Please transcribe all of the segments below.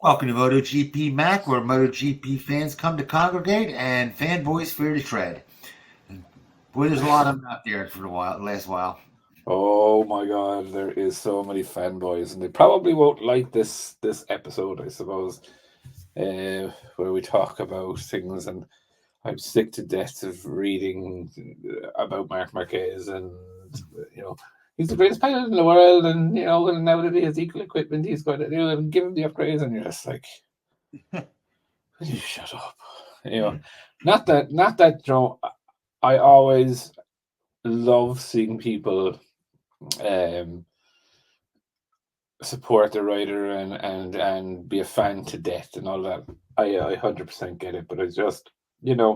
Welcome to MotoGP Mac, where MotoGP fans come to congregate and fanboys fear to tread. Boy, there's a lot of them out there for the last while. Oh my God, there is so many fanboys, and they probably won't like this episode, I suppose, where we talk about things. And I'm sick to death of reading about Marquez, and you know he's the greatest pilot in the world, and and now that he has equal equipment, he's going to give him the upgrades, and you're just like, will you shut up? Not that I always love seeing people support the rider and be a fan to death and all that. I 100% get it, but it's just The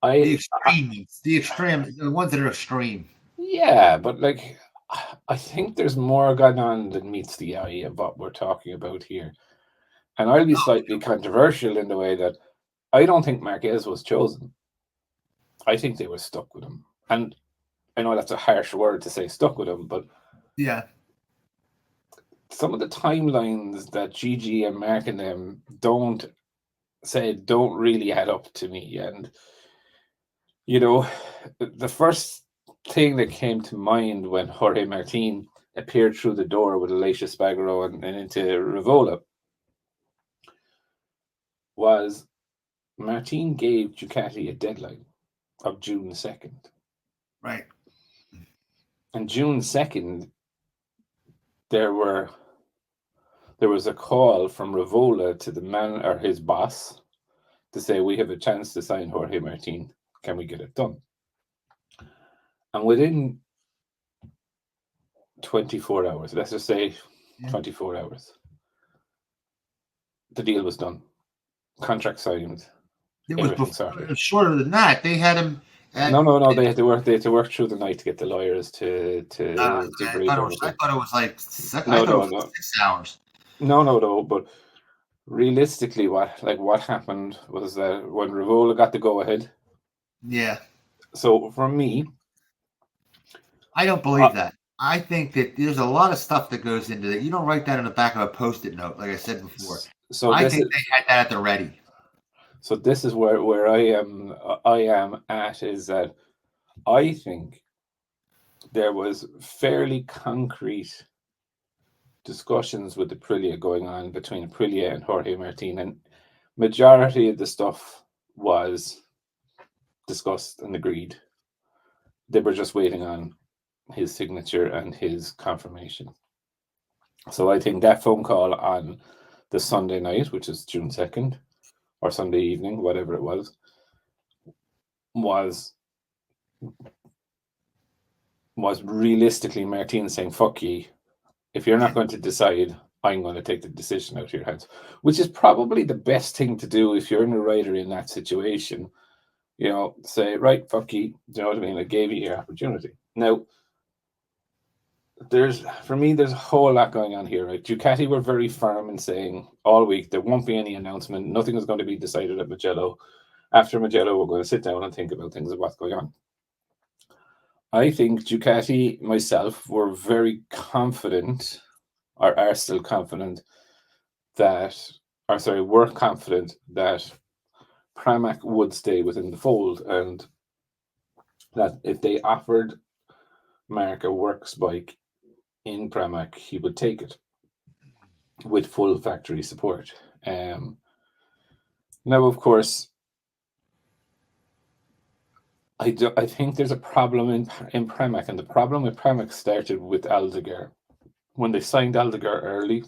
extreme, the ones that are extreme. yeah, but like I think there's more going on than meets the eye of what we're talking about here. And I'll be slightly controversial in the way that I don't think Marquez was chosen. I think they were stuck with him. And I know that's a harsh word to say, stuck with him, but Yeah. some of the timelines that Gigi and Mark and them don't really add up to me. And the first thing that came to mind when Jorge Martin appeared through the door with Alicia Spargaro and into Rivola was Martin gave Ducati a deadline of June 2nd. Right. And June 2nd, there was a call from Rivola to the man or his boss to say, we have a chance to sign Jorge Martin. Can we get it done? And within 24 hours, let's just say 24 hours, the deal was done. Contract signed. It was shorter than that. They had him. No. They had to work through the night to get the lawyers to agree. I thought it was like 6 hours. No. But realistically, what happened was that when Rivola got the go ahead. Yeah. So for me, I don't believe that. I think that there's a lot of stuff that goes into that. You don't write that on the back of a Post-it note, like I said before. So I think they had that at the ready. So this is where I am at, is that I think there was fairly concrete discussions with Aprilia going on between Aprilia and Jorge Martin, and majority of the stuff was discussed and agreed. They were just waiting on his signature and his confirmation. So I think that phone call on the Sunday night, which is June 2nd, or Sunday evening, whatever it was realistically Martin saying, fuck ye, if you're not going to decide, I'm going to take the decision out of your hands, which is probably the best thing to do if you're in a rider in that situation. Say, right, fuck you, do you know what I mean? I gave you your opportunity. Now, there's a whole lot going on here, right? Ducati were very firm in saying all week there won't be any announcement, nothing is going to be decided at Mugello. After Mugello, we're going to sit down and think about things of what's going on. I think Ducati, myself, were very confident, or are still confident, were confident that Pramac would stay within the fold, and that if they offered Mark a works bike in Pramac, he would take it with full factory support. Now, of course, I think there's a problem in Pramac, and the problem with Pramac started with Aldegar. When they signed Aldegar early,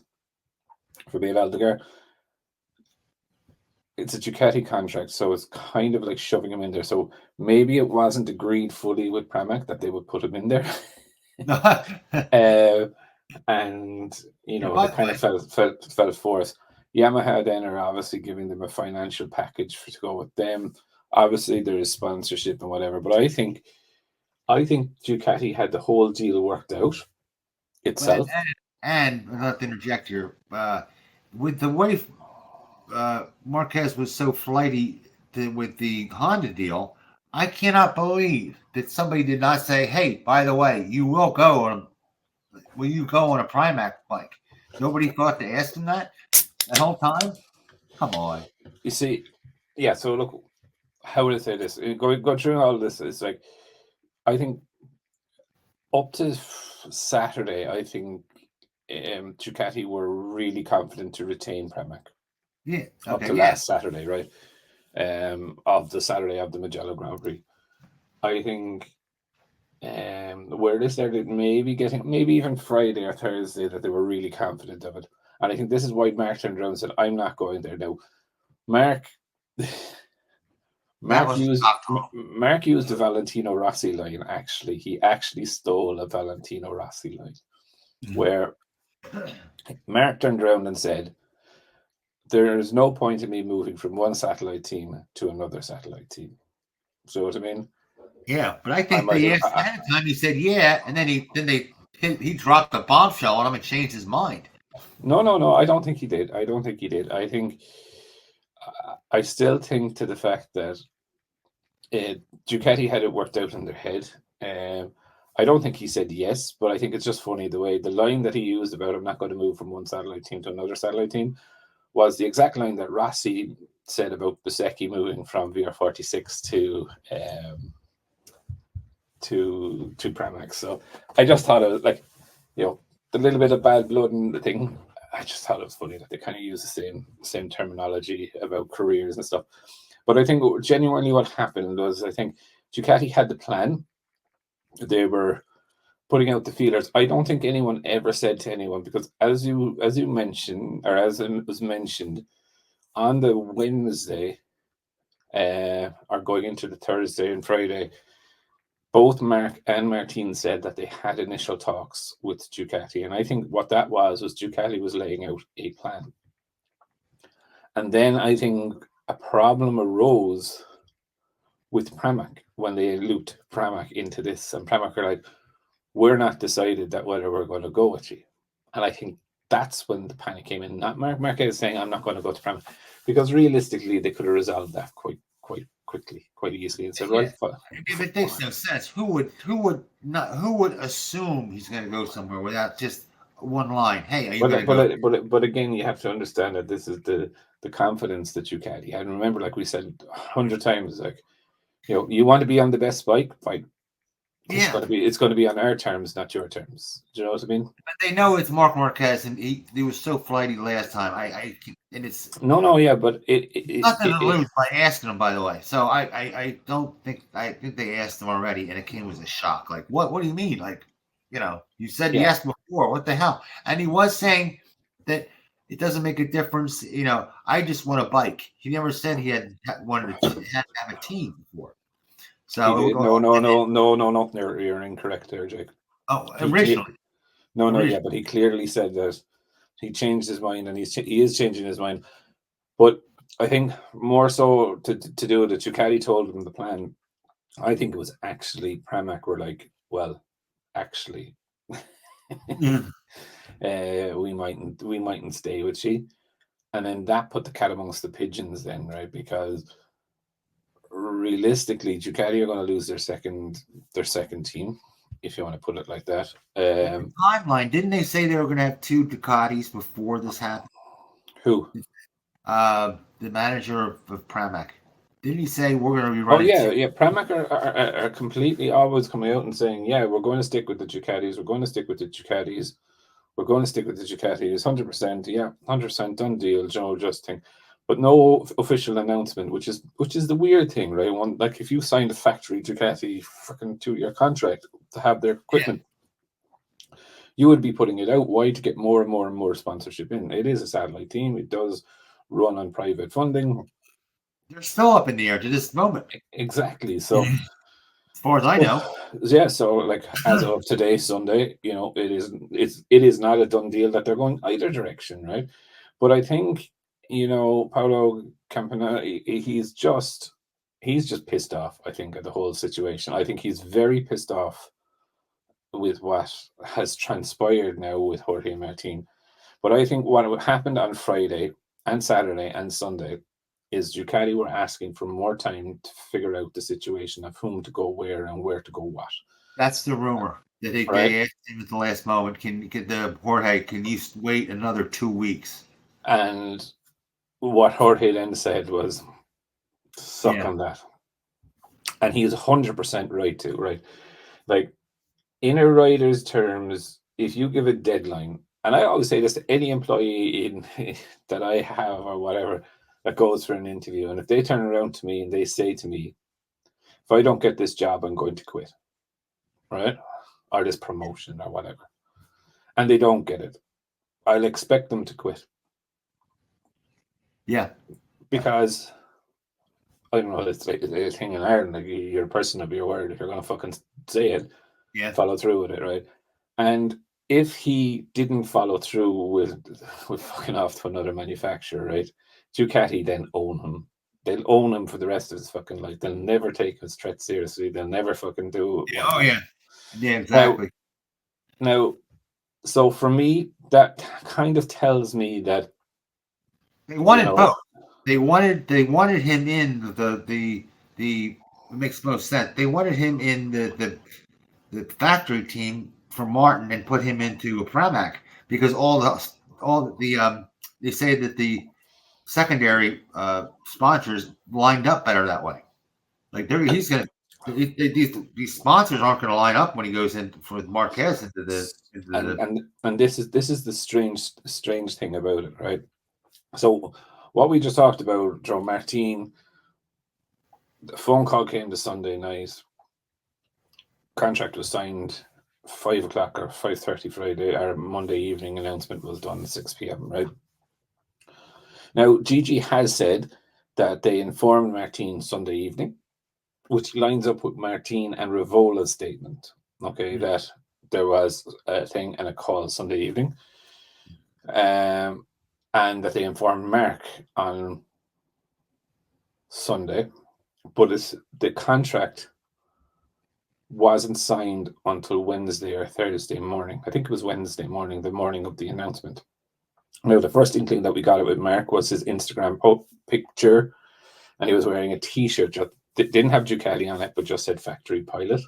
Fabio Aldegar, it's a Ducati contract, so it's kind of like shoving him in there. So maybe it wasn't agreed fully with Pramac that they would put him in there. And it kind of fell for us. Yamaha then are obviously giving them a financial package to go with them. Obviously there is sponsorship and whatever, but I think Ducati had the whole deal worked out itself. And not to interject here, with the way Marquez was so flighty with the Honda deal, I cannot believe that somebody did not say, "Hey, by the way, will you go on a Pramac bike?" Nobody thought to ask him that whole time. Come on. You see, yeah. So look, how would I say this? Go through all this. It's like I think up to Saturday, I think Ducati were really confident to retain Pramac Yeah. up Okay. to Yeah. last Saturday, right? Of the Saturday of the Mugello Grand Prix. I think where they started maybe even Friday or Thursday that they were really confident of it. And I think this is why Mark turned around and said, I'm not going there now. Mark That was Mark used the Valentino Rossi line. Actually, he actually stole a Valentino Rossi line, where Mark turned around and said, "There is no point in me moving from one satellite team to another satellite team." So what I mean? Yeah, but I I think might they have, asked ahead of time. He said yeah, and then he dropped the bombshell on him and changed his mind. no. I don't think he did. I don't think he did. I think I still think to the fact that Ducati had it worked out in their head. I don't think he said yes, but I think it's just funny the way the line that he used about I'm not going to move from one satellite team to another satellite team was the exact line that Rossi said about Bezzecchi moving from VR46 to Pramac. So I just thought it was like, the little bit of bad blood and the thing. I just thought it was funny that they kind of use the same terminology about careers and stuff. But I think genuinely what happened was I think Ducati had the plan. They were putting out the feelers. I don't think anyone ever said to anyone, because as you mentioned, or as it was mentioned, on the Wednesday, or going into the Thursday and Friday, both Mark and Martin said that they had initial talks with Ducati. And I think what that was Ducati was laying out a plan. And then I think a problem arose with Pramac when they looped Pramac into this. And Pramac are like, we're not decided that whether we're going to go with you. And I think that's when the panic came in. Not Marquez saying, I'm not going to go to Pramac. Because realistically, they could have resolved that quite quickly, quite easily, and said, right, if it makes no sense, who would assume he's going to go somewhere without just one line? Hey, are you going to go? But again, you have to understand that this is the confidence that you carry. And remember, like we said 100 times, like, you want to be on the best bike, fine. It's going to be on our terms, not your terms. Do you know what I mean? But they know it's Mark Marquez, and he was so flighty last time. And it's yeah, but it nothing to lose by asking him. By the way, so I think they asked him already, and it came as a shock. Like, what do you mean? Like, you said yes before. What the hell? And he was saying that it doesn't make a difference. I just want a bike. He never said he had wanted to have a team before. So no. You're incorrect there, Jake. Oh, originally. Yeah, but he clearly said that he changed his mind, and he is changing his mind. But I think more so to do with it, Ducati told him the plan. I think it was actually Pramac were like, well, actually, we mightn't stay with you, and then that put the cat amongst the pigeons, then, right? Because realistically, Ducati are going to lose their second team, if you want to put it like that. Timeline, didn't they say they were going to have 2 Ducatis before this happened? Who? The manager of Pramac. Didn't he say we're going to be running? Oh yeah. Pramac are completely always coming out and saying, yeah, we're going to stick with the Ducatis. We're going to stick with the Ducatis. We're going to stick with the Ducatis. 100%. Yeah, 100% done deal. Just think. But no official announcement, which is the weird thing, right? Like if you signed a factory Ducati freaking 2-year contract to have their equipment, you would be putting it out. Why? To get more and more and more sponsorship in. It is a satellite team. It does run on private funding. They're still up in the air to this moment. Exactly. So, as far as I know, yeah. So, like as of today, Sunday, it is not a done deal that they're going either direction, right? But I think Paolo Campanelli, he's just pissed off, I think, at the whole situation. I think he's very pissed off with what has transpired now with Jorge Martin. But I think what happened on Friday and Saturday and Sunday is Ducati were asking for more time to figure out the situation of whom to go where and where to go what. That's the rumor. that they, right? they asked him at the last moment, can get the Jorge, can you wait another 2 weeks? And what Jorge then said was, suck Yeah. on that. And he is 100% right too, right? Like, in a writer's terms, if you give a deadline, and I always say this to any employee in that I have or whatever that goes for an interview, and if they turn around to me and they say to me, if I don't get this job, I'm going to quit, right? Or this promotion or whatever, and they don't get it, I'll expect them to quit. Yeah. Because I don't know, it's like a thing in Ireland, like you're a person of your word. If you're going to fucking say it, Yeah. follow through with it, right? And if he didn't follow through with fucking off to another manufacturer, right? Ducati then own him. They'll own him for the rest of his fucking life. They'll never take his threat seriously. They'll never fucking do Yeah. Oh, whatnot. yeah. Yeah, exactly. Now, so for me, that kind of tells me that They wanted know, both. They wanted him in the it makes most sense. They wanted him in the factory team for Martin and put him into a Pramac because all the they say that the secondary sponsors lined up better that way. Like he's gonna these sponsors aren't going to line up when he goes in for Marquez into the and this is the strange thing about it, right? So what we just talked about, Joe Martin, the phone call came to Sunday night. Contract was signed 5 o'clock or 5:30 Friday or Monday evening. Announcement was done at 6 p.m. Right now, Gigi has said that they informed Martin Sunday evening, which lines up with Martin and Rivola's statement. Okay, that there was a thing and a call Sunday evening, and that they informed Mark on Sunday, but it's the contract wasn't signed until Wednesday or Thursday morning. I think it was Wednesday morning, the morning of the announcement. Now, the first inkling that we got it with Mark was his Instagram picture, and he was wearing a T-shirt that didn't have Ducati on it, but just said Factory Pilot,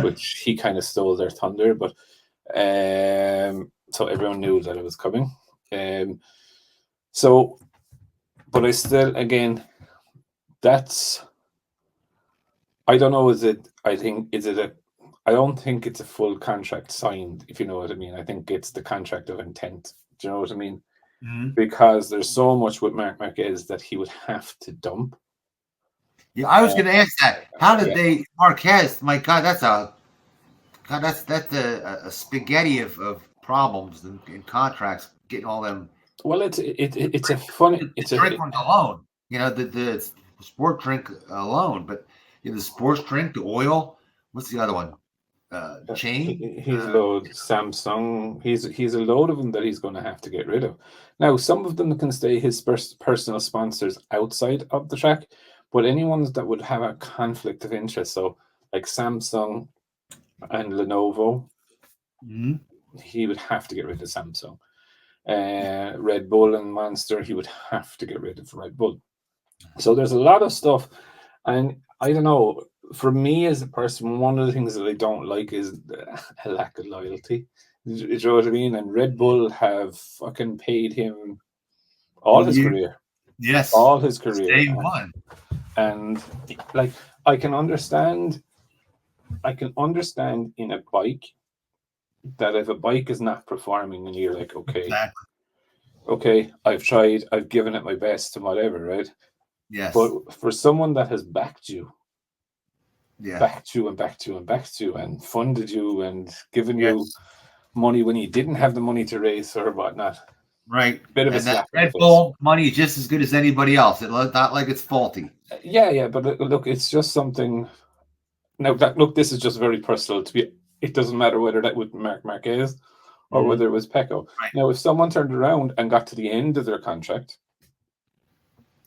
which he kind of stole their thunder. But so everyone knew that it was coming. So, but I still, again, that's. I don't know. Is it? I think is it a. I don't think it's a full contract signed. If you know what I mean, I think it's the contract of intent. Do you know what I mean? Mm-hmm. Because there's so much with Mark Marquez that he would have to dump. Yeah, I was going to ask that. How did they Marquez? My God, that's a spaghetti of problems and contracts. Getting all them. Well, it's a funny. It's the drink ones alone. You know the sport drink alone, but the sports drink, the oil. What's the other one? Chain. He's a load. Samsung. He's a load of them that he's going to have to get rid of. Now, some of them can stay his personal sponsors outside of the track, but anyone that would have a conflict of interest, so like Samsung and Lenovo, he would have to get rid of Samsung. Red Bull and Monster, he would have to get rid of Red Bull. So there's a lot of stuff, and I don't know. For me as a person, one of the things that I don't like is a lack of loyalty. Do you know what I mean? And Red Bull have fucking paid him all his career. Yes, all his career. Day one. And like I can understand in a bike that if a bike is not performing and you're like, okay, I've tried, I've given it my best and whatever, right? Yes. But for someone that has backed you, yeah, backed you and funded you and given you money when you didn't have the money to race or whatnot. Right. Bit of and a slap that Red Bull money is just as good as anybody else. It looks not like it's faulty. Yeah, but look, it's just something. Now, this is just very personal. It doesn't matter whether that was Mark Marquez or whether it was Pecco. Right. Now, if someone turned around and got to the end of their contract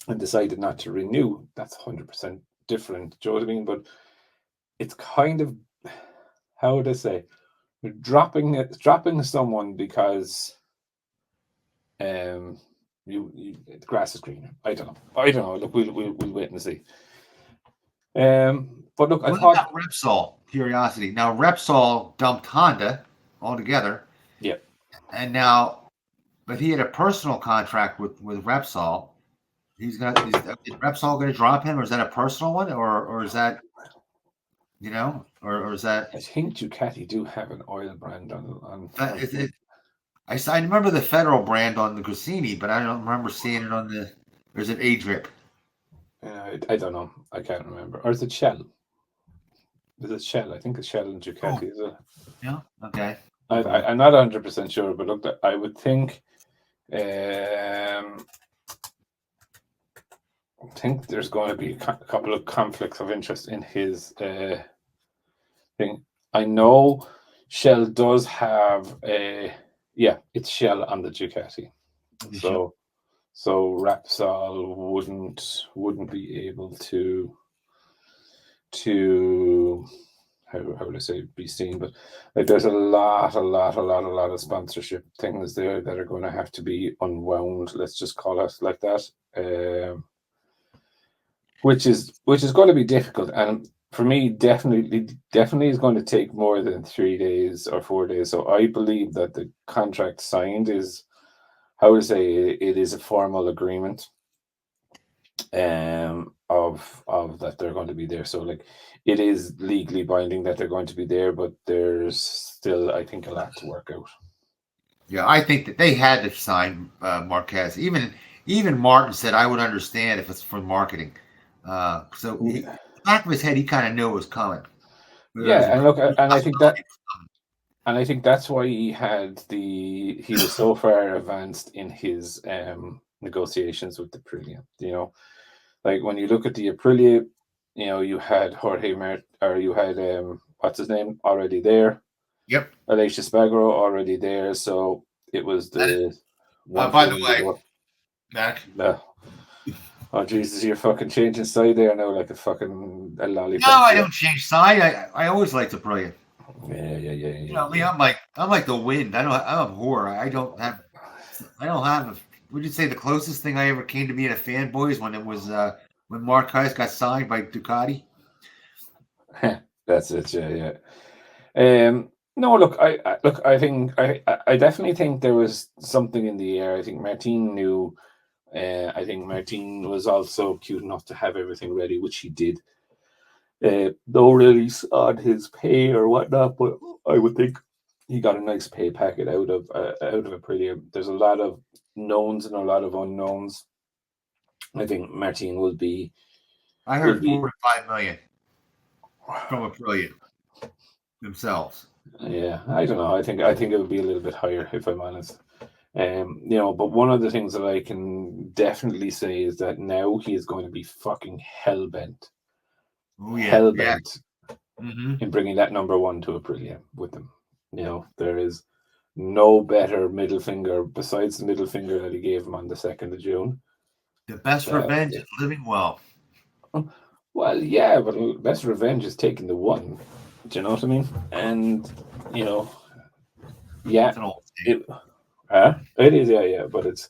and decided not to renew, that's 100% different. Do you know what I mean? But it's kind of, how would I say, dropping someone because the grass is greener. I don't know. Look, we'll wait and see. But look, what about Repsol? curiosity. Now Repsol dumped Honda altogether, Yeah. and now, but he had a personal contract with Repsol. Is Repsol going to drop him, or is that a personal one, or is that or is that? I think Ducati do have an oil brand on Is it? I remember the Federal brand on the Gresini, but I don't remember seeing it on the. Or is it A-Drip? I don't know. I can't remember. Or is it Shell? Is it Shell? I think it's Shell and Ducati. Is it? Yeah. Okay. I'm not 100% sure, but look, I would think. I think there's going to be a couple of conflicts of interest in his thing. I know Shell does have it's Shell on the Ducati. So Repsol wouldn't be able to how would I say be seen, but like there's a lot of sponsorship things there that are going to have to be unwound. Let's just call it like that. Which is going to be difficult, and for me, definitely is going to take more than 3 days or 4 days. So I believe that the contract signed is, how to say, it is a formal agreement, of that they're going to be there. So like, it is legally binding that they're going to be there, but there's still, I think, a lot to work out. Yeah, I think that they had to sign Marquez. Even Martin said, I would understand if it's for marketing. Back of his head, he kind of knew it was coming. Yeah, and look, and I think that, and I think that's why he was so far advanced in his negotiations with the Aprilia. Like when you look at the Aprilia, you had Jorge Martin, or you had what's his name already there. Yep. Alicia Spagro already there, so it was the. By the way, Mac. Oh Jesus, you're fucking changing side there now like a lollipop. No, I don't change side. I always like to pray. Yeah. Me, I'm like the wind. I'm horror. I don't have. Would you say the closest thing I ever came to being a fanboy is when it was when Marquez got signed by Ducati? That's it. Yeah. No, look, I think I definitely think there was something in the air. I think Martin knew. I think Martin was also cute enough to have everything ready, which he did. No release on his pay or whatnot, but I would think he got a nice pay packet out of Aprilia. There's a lot of knowns and a lot of unknowns. I think Martin will be. I heard 4 to 5 million from Aprilia themselves. Yeah, I don't know. I think it would be a little bit higher if I'm honest. But one of the things that I can definitely say is that now he is going to be fucking hell-bent. Hell-bent in bringing that number one to Aprilia with him. There is no better middle finger besides the middle finger that he gave him on the 2nd of June. The best revenge is living well. Well, yeah, but best revenge is taking the one. Do you know what I mean? And, yeah. It is, yeah, but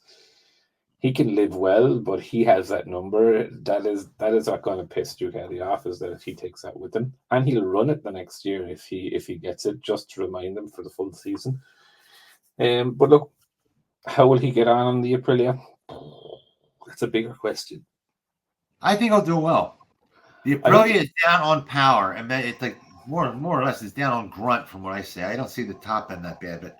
he can live well, but he has that number. That is not going to piss Ducati off, is that if he takes that with him, and he'll run it the next year if he gets it, just to remind them for the full season. But look, how will he get on the Aprilia? That's a bigger question. I think he'll do well. The Aprilia is down on power, and it's like more or less it's down on grunt from what I say. I don't see the top end that bad, but.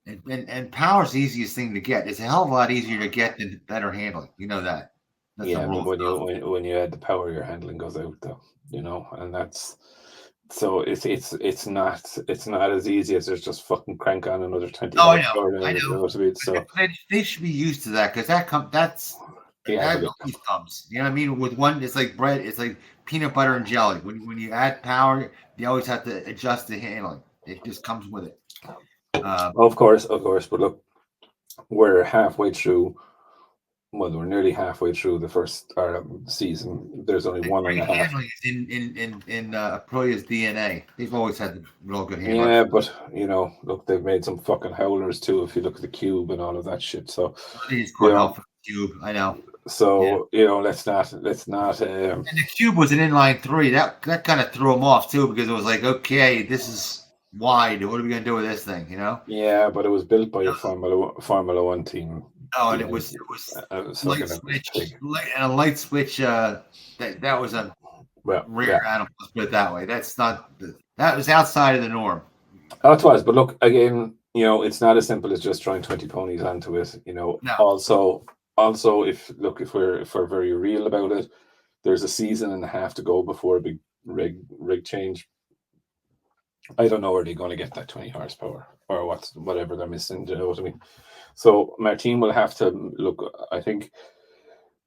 And power's the easiest thing to get. It's a hell of a lot easier to get than better handling. You know that. That's when you add the power, your handling goes out, though. And that's so it's not as easy as just fucking crank on another 20. Oh, I know. I know. So they should be used to that because that always comes. You know what I mean? With one, it's like bread. It's like peanut butter and jelly. When you add power, you always have to adjust the handling. It just comes with it. Of course, but look, we're halfway through. Well, we're nearly halfway through the first season. There's only one and a half. Handling is in Aprilia's DNA. They've always had real good handling. Yeah, but look, they've made some fucking howlers too. If you look at the cube and all of that shit, so he's called out for the cube. I know. So let's not. And the cube was an inline 3. That kind of threw him off too, because it was like, okay, this is wide. What are we gonna do with this thing? Yeah, but it was built by a Formula One team. Oh, and it was light switch, and a light switch. That was a rare animal. Let's put it that way. That was outside of the norm. Oh, it was, but look again. It's not as simple as just throwing 20 ponies onto it. No. Also, if we're very real about it, there's a season and a half to go before a big rig change. I don't know where they're going to get that 20 horsepower or whatever they're missing. Do you know what I mean? So Martin will have to look. I think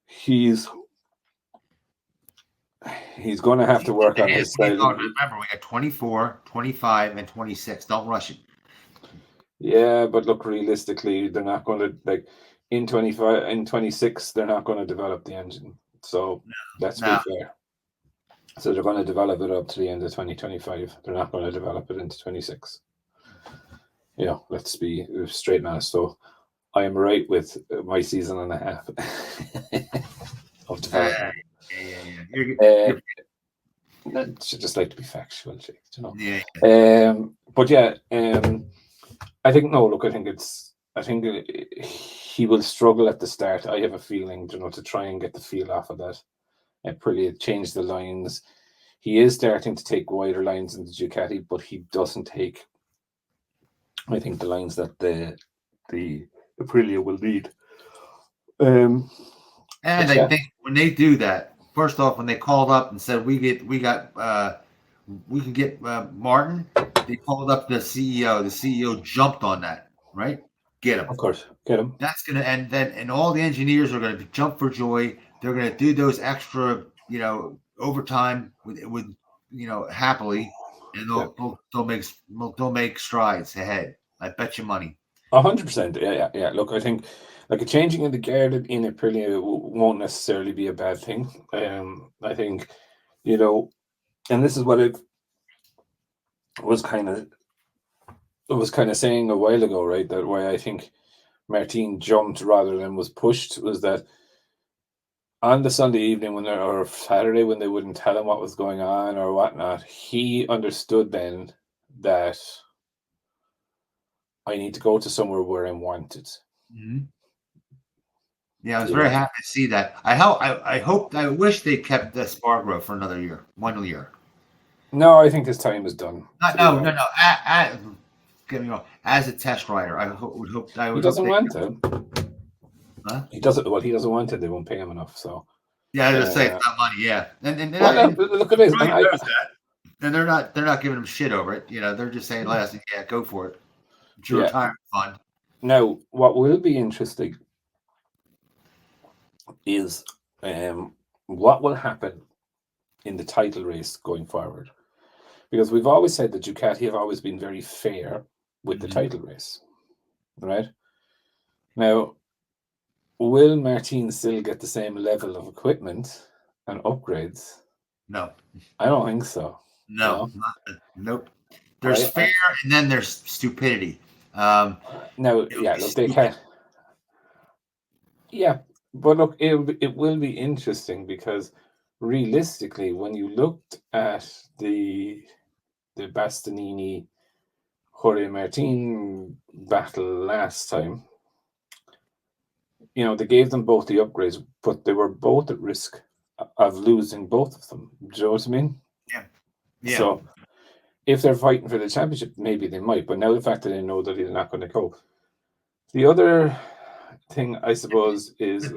he's going to have to work on his style. Remember, we got 24, 25, and 26. Don't rush it. Yeah, but look, realistically, they're not going to in 25 and 26. They're not going to develop the engine. So let's be fair. So they're going to develop it up to the end of 2025. They're not going to develop it into 26. Let's be straight and honest. So I am right with my season and a half of development. I should just like to be factual, Jake. Yeah. But I think I think he will struggle at the start. I have a feeling, to try and get the feel off of that and pretty change the lines. He is starting to take wider lines in the Ducati, but he doesn't take, I think, the lines that the Aprilia will need. And I think when they do that, first off, when they called up and said we can get Martin, they called up the CEO. The CEO jumped on that, right? Get him. Of course, get him. That's gonna and all the engineers are gonna jump for joy. They're gonna do those extra, overtime with happily, and they'll make strides ahead. I bet you money. 100%. Yeah. Look, I think a changing of the guard in Aprilia won't necessarily be a bad thing. I think, and this is what it was kind of saying a while ago, right? That why I think Martin jumped rather than was pushed was that on the Sunday evening or Saturday when they wouldn't tell him what was going on or whatnot, he understood then that I need to go to somewhere where I'm wanted. Mm-hmm. Yeah, I was very happy to see that. I wish they kept Spargo for another year, 1 year. No, I think his time is done. No. Get me wrong. As a test rider, he doesn't want to. Huh? He doesn't. Well, he doesn't want it. They won't pay him enough. So. Yeah, they're saying it's not money. Yeah, and look at this. And they're not giving him shit over it. They're just saying, go for it. It's your retirement fund. Now, what will be interesting is what will happen in the title race going forward, because we've always said that Ducati have always been very fair with the title race, right? Now, will Martin still get the same level of equipment and upgrades? No, I don't think so. No. Nope. There's fair, and then there's stupidity. Look, they can. Yeah, but look, it will be interesting because realistically, when you looked at the Bastianini Jorge Martin battle last time, they gave them both the upgrades, but they were both at risk of losing both of them. Do you know what I mean? Yeah. So if they're fighting for the championship, maybe they might. But now the fact that they know that they're not going to go. The other thing, I suppose, is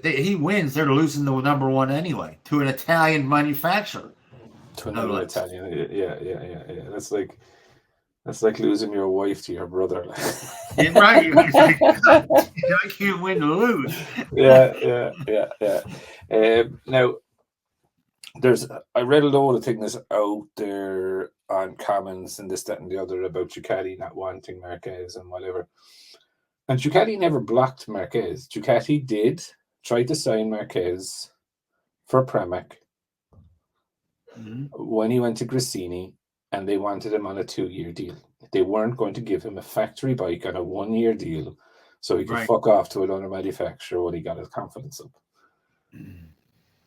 he wins. They're losing the number one anyway to an Italian manufacturer. To another Italian, yeah. That's like losing your wife to your brother. Right. I can't win to lose. Yeah. Now, I read a load of things out there on comments and this, that, and the other about Ducati not wanting Marquez and whatever. And Ducati never blocked Marquez. Ducati did try to sign Marquez for Pramac when he went to Gresini, and they wanted him on a 2-year deal. They weren't going to give him a factory bike on a 1-year deal so he could Right. fuck off to another manufacturer when he got his confidence up.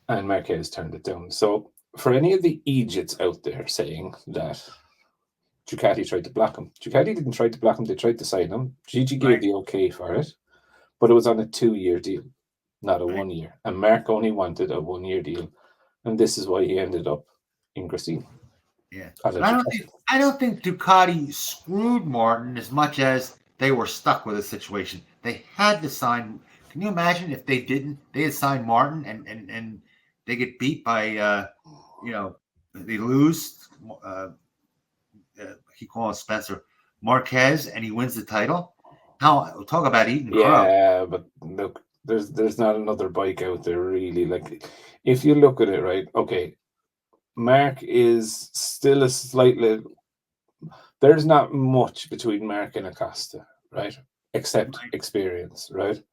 And Marquez turned it down. So for any of the idiots out there saying that Ducati tried to block him, Ducati didn't try to block him, they tried to sign him. Gigi gave Right. the okay for it, but it was on a 2-year deal, not a Right. 1 year. And Mark only wanted a 1 year deal. And this is why he ended up in Gracine. Yeah. At a But Ducati. I don't think Ducati screwed Martin as much as they were stuck with a situation. They had to sign. Can you imagine if they didn't? They had signed Martin and they get beat by they lose. He calls Spencer Marquez and he wins the title. How talk about eating crow? Yeah, but look, there's not another bike out there really. Like, if you look at it, right? Okay, Mark is still a slightly. There's not much between Mark and Acosta, right? Except Right. experience, right?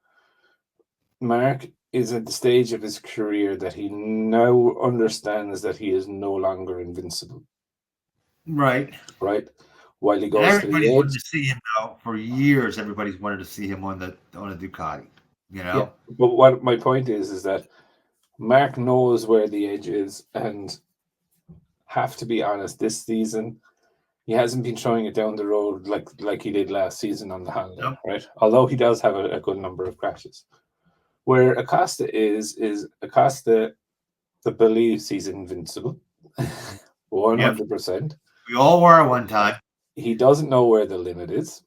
Mark is at the stage of his career that he now understands that he is no longer invincible, Right. right? While he And goes to everybody's the wanted edge, to see him though for years. Everybody's wanted to see him on a Ducati. You yeah. know. But what my point is that Mark knows where the edge is, and have to be honest, this season he hasn't been throwing it down the road like he did last season on the holiday, Nope. right? Although he does have a good number of crashes. Where Acosta is Acosta believes he's invincible, Yep. 100%. We all were at one time. He doesn't know where the limit is,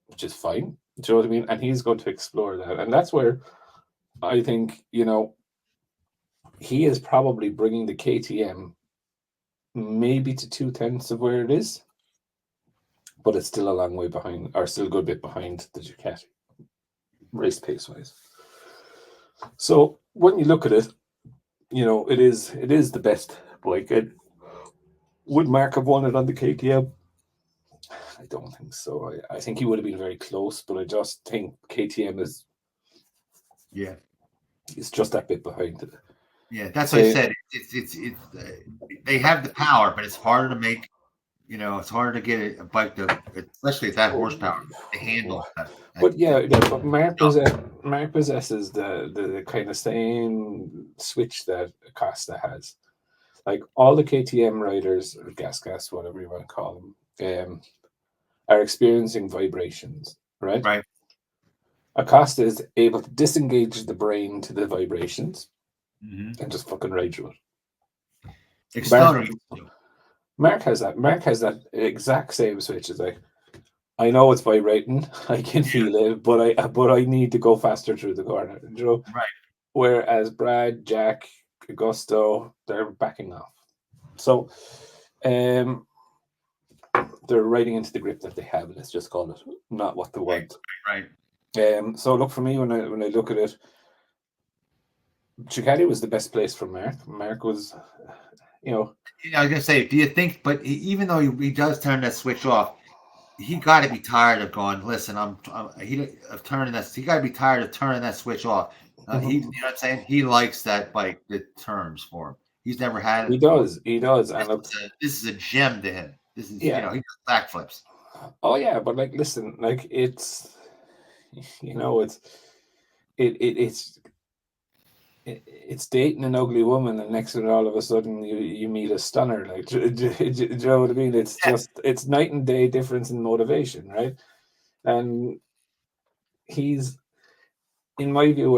which is fine. Do you know what I mean? And he's going to explore that, and that's where I think he is probably bringing the KTM maybe to 2/10 of where it is, but it's still a long way behind, or still a good bit behind the Ducati, race pace wise. So when you look at it, it is the best bike. Would Mark have won it on the KTM? I don't think so. I think he would have been very close, but I just think KTM is just that bit behind it. Yeah, that's what I said. It's they have the power, but it's harder to make. It's harder to get a bike especially at that horsepower, to handle. But but Mark possesses the kind of same switch that Acosta has. Like all the KTM riders, or gas, whatever you want to call them, are experiencing vibrations, right? Right. Acosta is able to disengage the brain to the vibrations and just fucking ride through it. Mark has that. Mark has that exact same switch. It's like, I know it's vibrating, I can feel it, but I need to go faster through the corner. Right. Whereas Brad, Jack, Augusto, they're backing off. So, they're riding into the grip that they have. Let's just call it, not what they want. Right. So look, for me, when I look at it, Ducati was the best place for Mark. Mark was, I was gonna say, do you think? But even though he does turn that switch off, he got to be tired of going. Listen, of turning that. He got to be tired of turning that switch off. You know what I'm saying? He likes that bike that turns for him. He's never had it. He does. And this is a gem to him. This is he does backflips. Oh yeah, but listen, it's it's dating an ugly woman, and next to it, all of a sudden you meet a stunner. Do you know what I mean? It's it's night and day difference in motivation, right? And he's, in my view,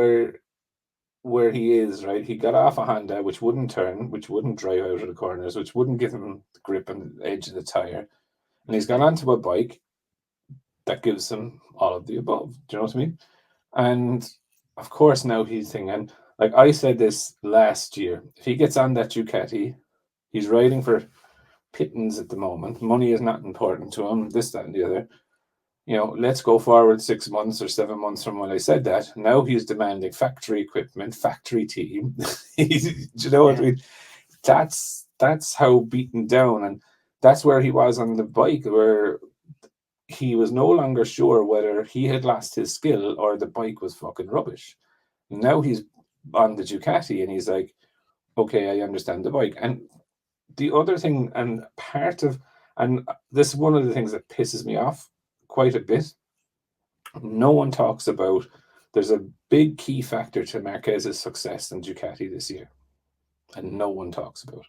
where he is, right? He got off a Honda, which wouldn't turn, which wouldn't drive out of the corners, which wouldn't give him the grip and edge of the tire, and he's gone onto a bike that gives him all of the above. Do you know what I mean? And of course, now he's thinking, like I said this last year, if he gets on that Ducati, he's riding for pittance at the moment. Money is not important to him, this, that, and the other. Let's go forward 6 months or 7 months from when I said that. Now he's demanding factory equipment, factory team. Do you know what I mean? That's how beaten down, and that's where he was on the bike, where he was no longer sure whether he had lost his skill or the bike was fucking rubbish. Now he's on the Ducati and he's like, okay, I understand the bike. And the other thing, and this is one of the things that pisses me off quite a bit, No one talks about. There's a big key factor to Marquez's success in Ducati this year, and no one talks about it.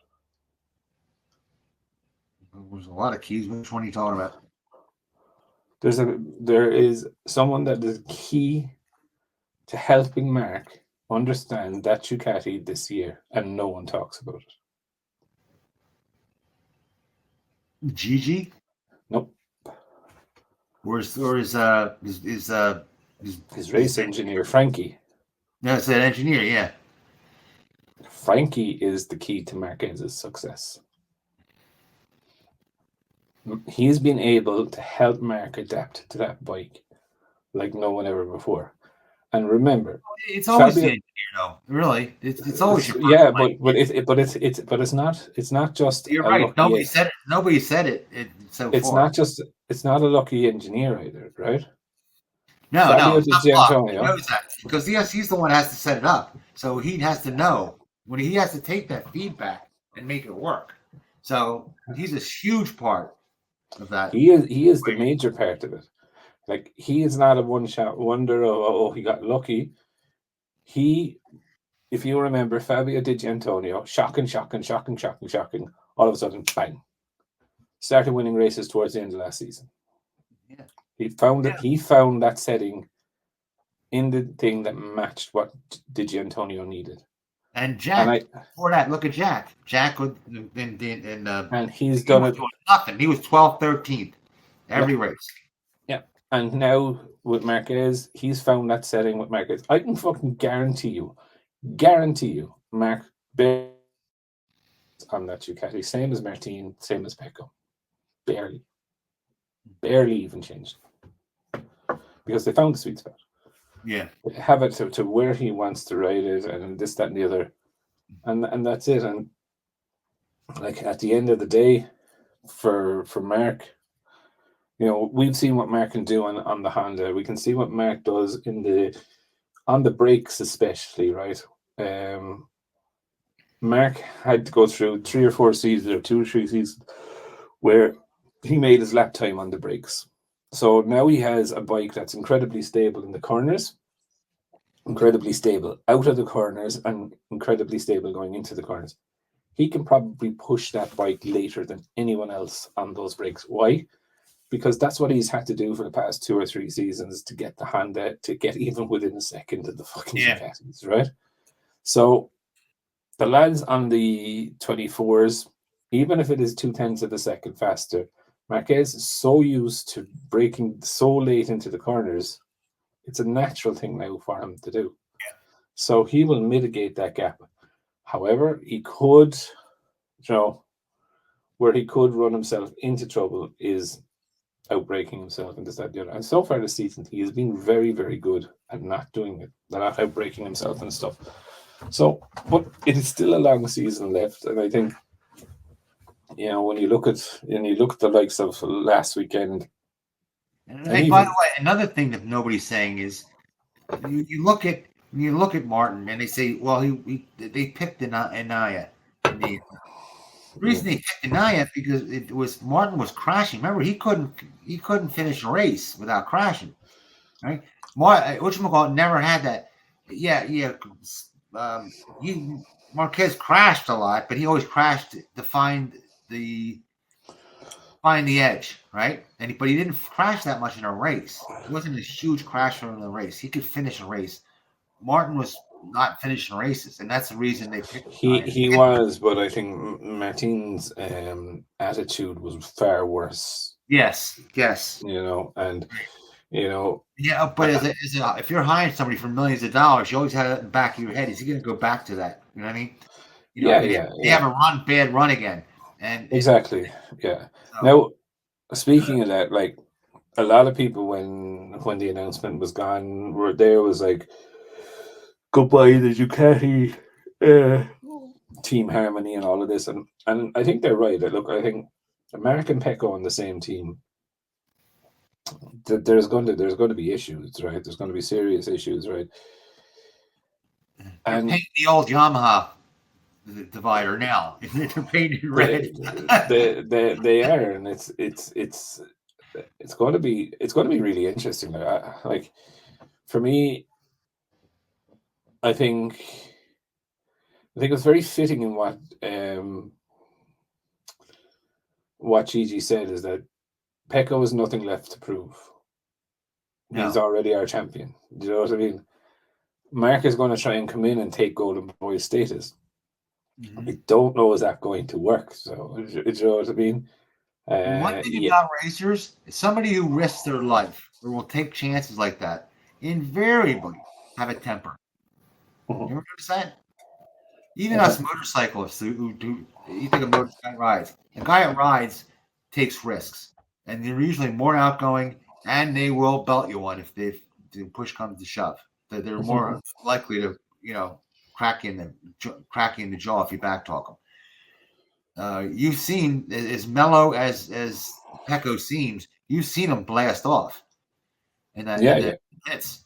There's a lot of keys. Which one are you talking about? There is someone that is key to helping Mark understand that Ducati this year, and no one talks about it. Gigi? Nope. His race engineer, Frankie. No, it's an engineer, yeah. Frankie is the key to Marquez's success. He's been able to help Mark adapt to that bike like no one ever before. And remember, it's always the engineer, though. Really, it's always your but it's not just. You're right. Nobody said it. Nobody said it. It's not a lucky engineer either, right? No. He knows that because he's the one that has to set it up. So he has to know when he has to take that feedback and make it work. So he's a huge part of that. He is the major part of it. Like, he is not a one-shot wonder of, he got lucky. If you remember, Fabio Di Giannantonio, shocking. All of a sudden, bang. Started winning races towards the end of last season. Yeah. He found that setting in the thing that matched what Di Giannantonio needed. And Jack, before that, look at Jack. Jack was and he's done it. Nothing. He was 12th, 13th every race. Yeah. And now with Marquez, he's found that setting with Marquez. I can fucking guarantee you, Mark on that Ducati, same as Martin, same as Pecco. Barely even changed. Because they found the sweet spot. Yeah. They have it to where he wants to ride it, and this, that, and the other. And that's it. And like, at the end of the day, for Mark, we've seen what Mark can do on the Honda. We can see what Mark does on the brakes, especially, right? Mark had to go through 3 or 4 seasons, or 2 or 3 seasons, where he made his lap time on the brakes. So now he has a bike that's incredibly stable in the corners, incredibly stable out of the corners, and incredibly stable going into the corners. He can probably push that bike later than anyone else on those brakes. Why? Because that's what he's had to do for the past 2 or 3 seasons to get the Honda to get even within a second of the fucking Ducatis, right? So the lads on the 24s, even if it is 0.2 of a second faster, Marquez is so used to braking so late into the corners, it's a natural thing now for him to do. Yeah. So he will mitigate that gap. However, he could, where he could run himself into trouble is outbraking himself and this, that, the other. And so far this season, he has been very, very good at not doing it, not outbraking himself and stuff. So, but it is still a long season left, and I think, when you look at the likes of last weekend. And by the way, another thing that nobody's saying is, you look at Martin and they say, well, they picked Anaya. The reason they picked Anaya because Martin was crashing. Remember, he couldn't finish a race without crashing, right? Whatchamacallit never had that. Yeah. Marquez crashed a lot, but he always crashed to find the edge, right? But he didn't crash that much in a race. It wasn't a huge crasher in the race. He could finish a race. Martin was not finishing races, and that's the reason they picked him. He was, but I think Martin's attitude was far worse. Yes. And yeah, but if you're hiring somebody for millions of dollars, you always have it in the back of your head. Is he going to go back to that? You know what I mean? They have a bad run again. And exactly. Yeah. So, now, speaking of that, like, a lot of people when the announcement was gone, was like, goodbye the Ducati team harmony and all of this, and I think they're right. Look, I think American Pecco on the same team, there's going to be issues, right? There's going to be serious issues, right? And the old Yamaha divider now. They're painted red. They are, and it's it's going to be really interesting. Like for me, I think it's very fitting in what Gigi said, is that Pecco has nothing left to prove. He's No. already our champion. Do you know what I mean? Mark is going to try and come in and take Golden Boy status. I don't know, is that going to work? So, do you know what I mean? One thing about racers is somebody who risks their life or will take chances like that invariably have a temper. You ever notice that? Even us motorcyclists who do, you think of motorcycle rides. A guy that rides takes risks, and they're usually more outgoing, and they will belt you one if the push comes to shove. They're more likely to, crack in the jaw if you backtalk them. You've seen, as mellow as Pecco seems, you've seen him blast off, and that hits.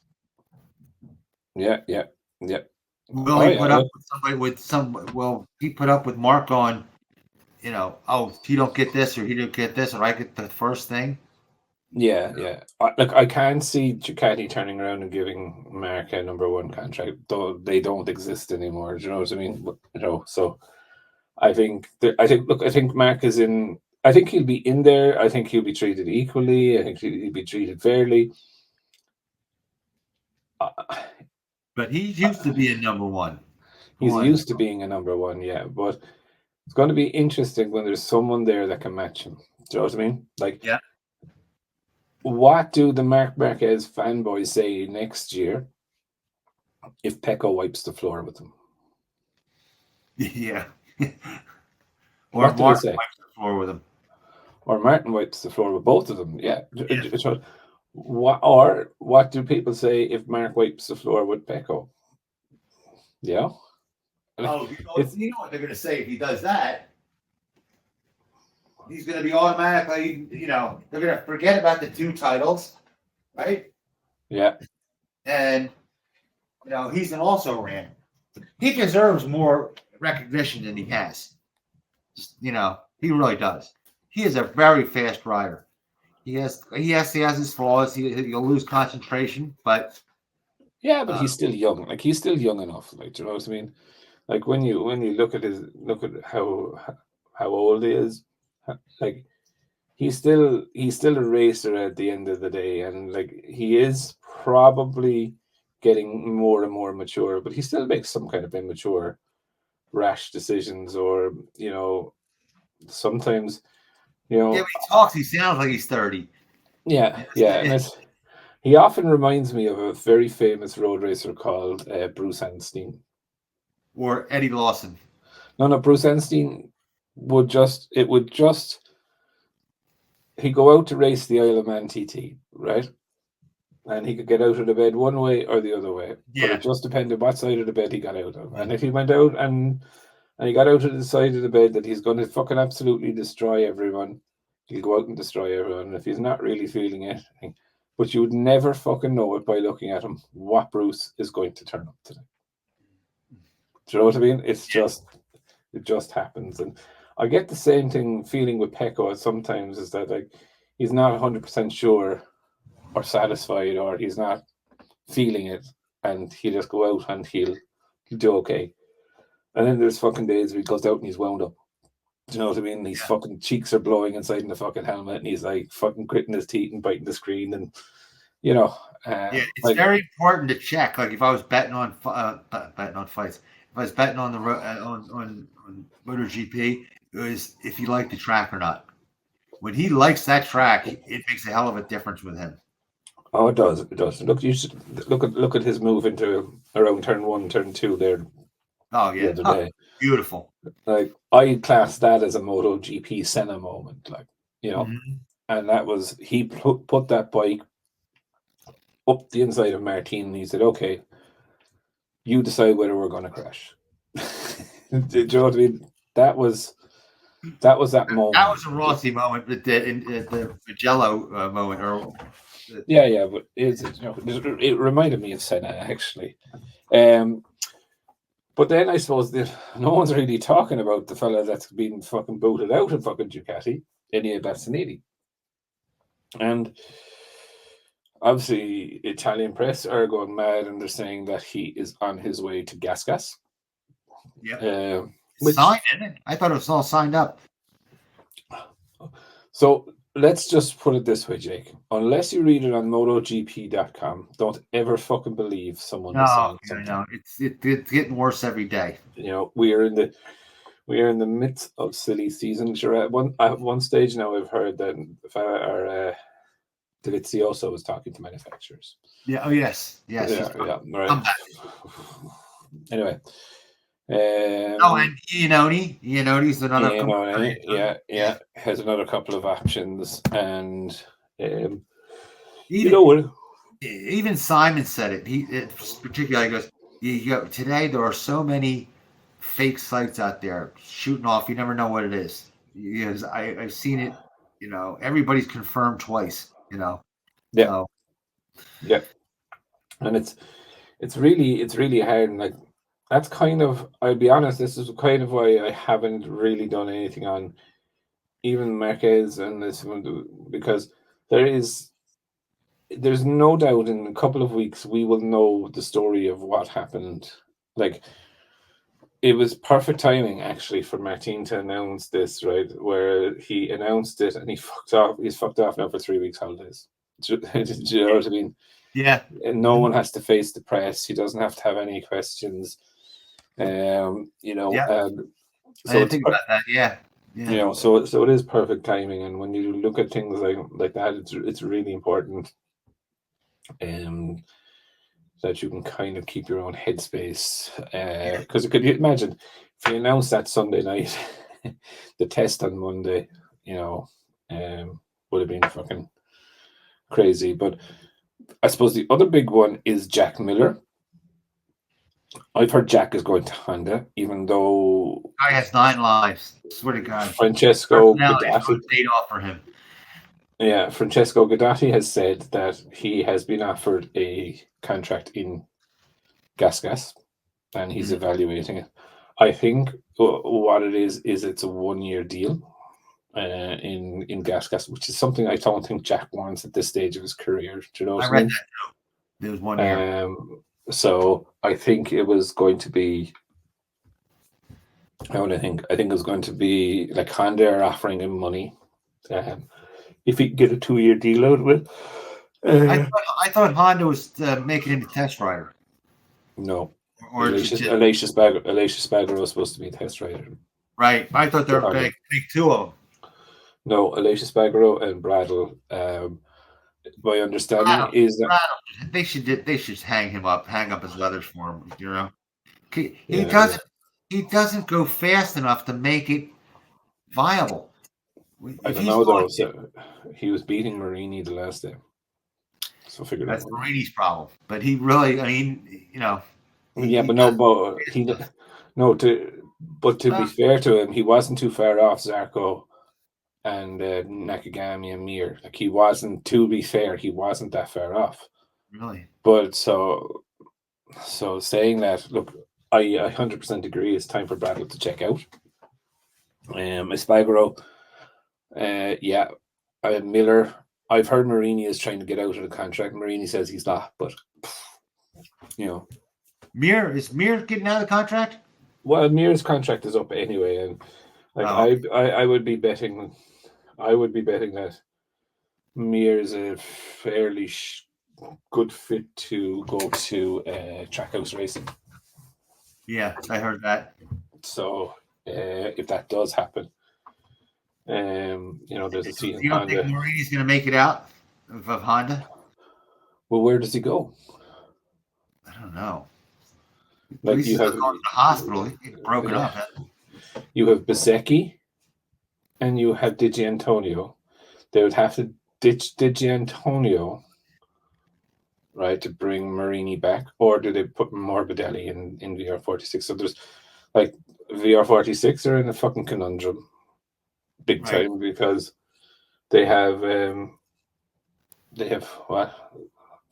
Yeah. Will he put up with somebody he put up with Mark on, oh, he don't get this or he don't get this or I get the first thing. Yeah. I can't see Ducati turning around and giving Mark a number one contract, though they don't exist anymore. Do you know what I mean? So I think Mark is in. I think he'll be in there. I think he'll be treated equally. I think he'll be treated fairly. But he used to be a number one. He's used to being a number one, yeah. But it's going to be interesting when there's someone there that can match him. Do you know what I mean? Like, yeah. What do the Marc Marquez fanboys say next year if Pecco wipes the floor with him? Yeah. Or Martin wipes the floor with him. Or Martin wipes the floor with both of them. Yeah. What do people say if Mark wipes the floor with Pecco? Yeah. Oh, you know what they're going to say if he does that? He's going to be automatically, they're going to forget about the 2 titles, right? Yeah. And, he's an also ran. He deserves more recognition than he has. He really does. He is a very fast rider. He has his flaws. He'll lose concentration, but but he's still young. Like, he's still young enough. Like, do you know what I mean? Like, when you look at how old he is, like, he's still a racer at the end of the day, and like, he is probably getting more and more mature, but he still makes some kind of immature, rash decisions, or sometimes, when he talks, he sounds like he's 30. Yeah, and he often reminds me of a very famous road racer called Bruce Anstine. Or Eddie Lawson. No, Bruce Anstine he'd go out to race the Isle of Man TT, right? And he could get out of the bed one way or the other way. Yeah. But it just depended what side of the bed he got out of. And if he went out and he got out of the side of the bed that he's going to fucking absolutely destroy everyone, he'll go out and destroy everyone. And if he's not really feeling it, but you would never fucking know it by looking at him what Bruce is going to turn up today. Do you know what I mean? It just happens. And I get the same feeling with Pecco sometimes, is that like he's not 100% sure or satisfied, or he's not feeling it, and he'll just go out and he'll do okay. And then there's fucking days where he goes out and he's wound up. Do you know what I mean? His fucking cheeks are blowing inside in the fucking helmet, and he's like fucking gritting his teeth and biting the screen, and it's like, very important to check. Like if I was betting on fights, if I was betting on the on MotoGP, it was if he liked the track or not. When he likes that track, it makes a hell of a difference with him. Oh, it does. It does. Look, you should look at his move into around turn 1, turn 2 there. Oh yeah, the other day. Beautiful. Like, I class that as a MotoGP Senna moment, like, and that was, he put that bike up the inside of Martin, and he said, "Okay, you decide whether we're going to crash." Do you know what I mean? That was that moment. That was a Rossi moment, but the Magello moment, but it reminded me of Senna, actually. But then I suppose no one's really talking about the fella that's been fucking booted out of fucking Ducati, Enea Bastianini. And obviously, Italian press are going mad, and they're saying that he is on his way to Gas. Yeah. Which, Signed, isn't it? I thought it was all signed up. so let's just put it this way, Jake. Unless you read it on MotoGP.com, don't ever fucking believe someone is saying something. No, it's getting worse every day. You know, we are in the midst of silly season. Sure, at one stage now, I've heard that Delizioso was talking to manufacturers. Yeah. Oh yes. Yeah. Right. Come back. Anyway. And Iannone's another. Yeah, has another couple of options, and even Simon said it. He particularly goes, today there are so many fake sites out there shooting off. You never know what it is. Because I've seen it. Everybody's confirmed twice. Yeah. So. Yeah. And it's really hard, and like that's kind of, I'll be honest, this is kind of why I haven't really done anything on even Marquez and this one, because there's no doubt in a couple of weeks we will know the story of what happened. Like, it was perfect timing actually for Martin to announce this, right? Where he announced it and he fucked off. He's fucked off now for 3 weeks holidays. Do you know what I mean? Yeah. And no one has to face the press. He doesn't have to have any questions. Yeah. So I didn't think about that. Yeah. So it is perfect timing, and when you look at things like that, it's really important, that you can kind of keep your own headspace. Because could you imagine if you announced that Sunday night, the test on Monday, would have been fucking crazy. But I suppose the other big one is Jack Miller. I've heard Jack is going to Honda, even though guy has 9 lives. Swear to God. Francesco Guidati paid off for him. Yeah, Francesco Guidati has said that he has been offered a contract in Gas, and he's evaluating it. I think what it is it's a 1-year deal in Gas, which is something I don't think Jack wants at this stage of his career. Do you know what I read mean? that. It was 1 year. So I think it was going to be. I think it was going to be like Honda are offering him money if he could get a 2-year deal out of it. I thought Honda was making him a test rider. No, Alicia Spargaro was supposed to be a test rider. Right, I thought there were big 2 of them. No, Alicia Spargaro and Bradle. My understanding is that they should hang up his leathers for him. He doesn't go fast enough to make it viable. I don't know though. So he was beating Marini the last day, so figure that's Marini's problem. But he really, Yeah, but to be fair to him, he wasn't too far off Zarco and Nakagami and Mir. Like, he wasn't. To be fair, he wasn't that far off. Really. But so saying that, look, I 100% agree. It's time for Bradley to check out. Espargaro, Miller. I've heard Marini is trying to get out of the contract. Marini says he's not, but is Mir getting out of the contract? Well, Mir's contract is up anyway, and I would be betting. I would be betting that Mir is a fairly good fit to go to Trackhouse Racing. Yeah, I heard that. So if that does happen, there's a seat in Honda. You don't think Marini's going to make it out of Honda? Well, where does he go? I don't know. Like, you have going to the hospital. He's broken up. You have Bezzecchi and you have Di Gianantonio. They would have to ditch Di Gianantonio, right, to bring Marini back, or do they put Morbidelli in VR46? So there's like VR46 are in a fucking conundrum, big time, because they have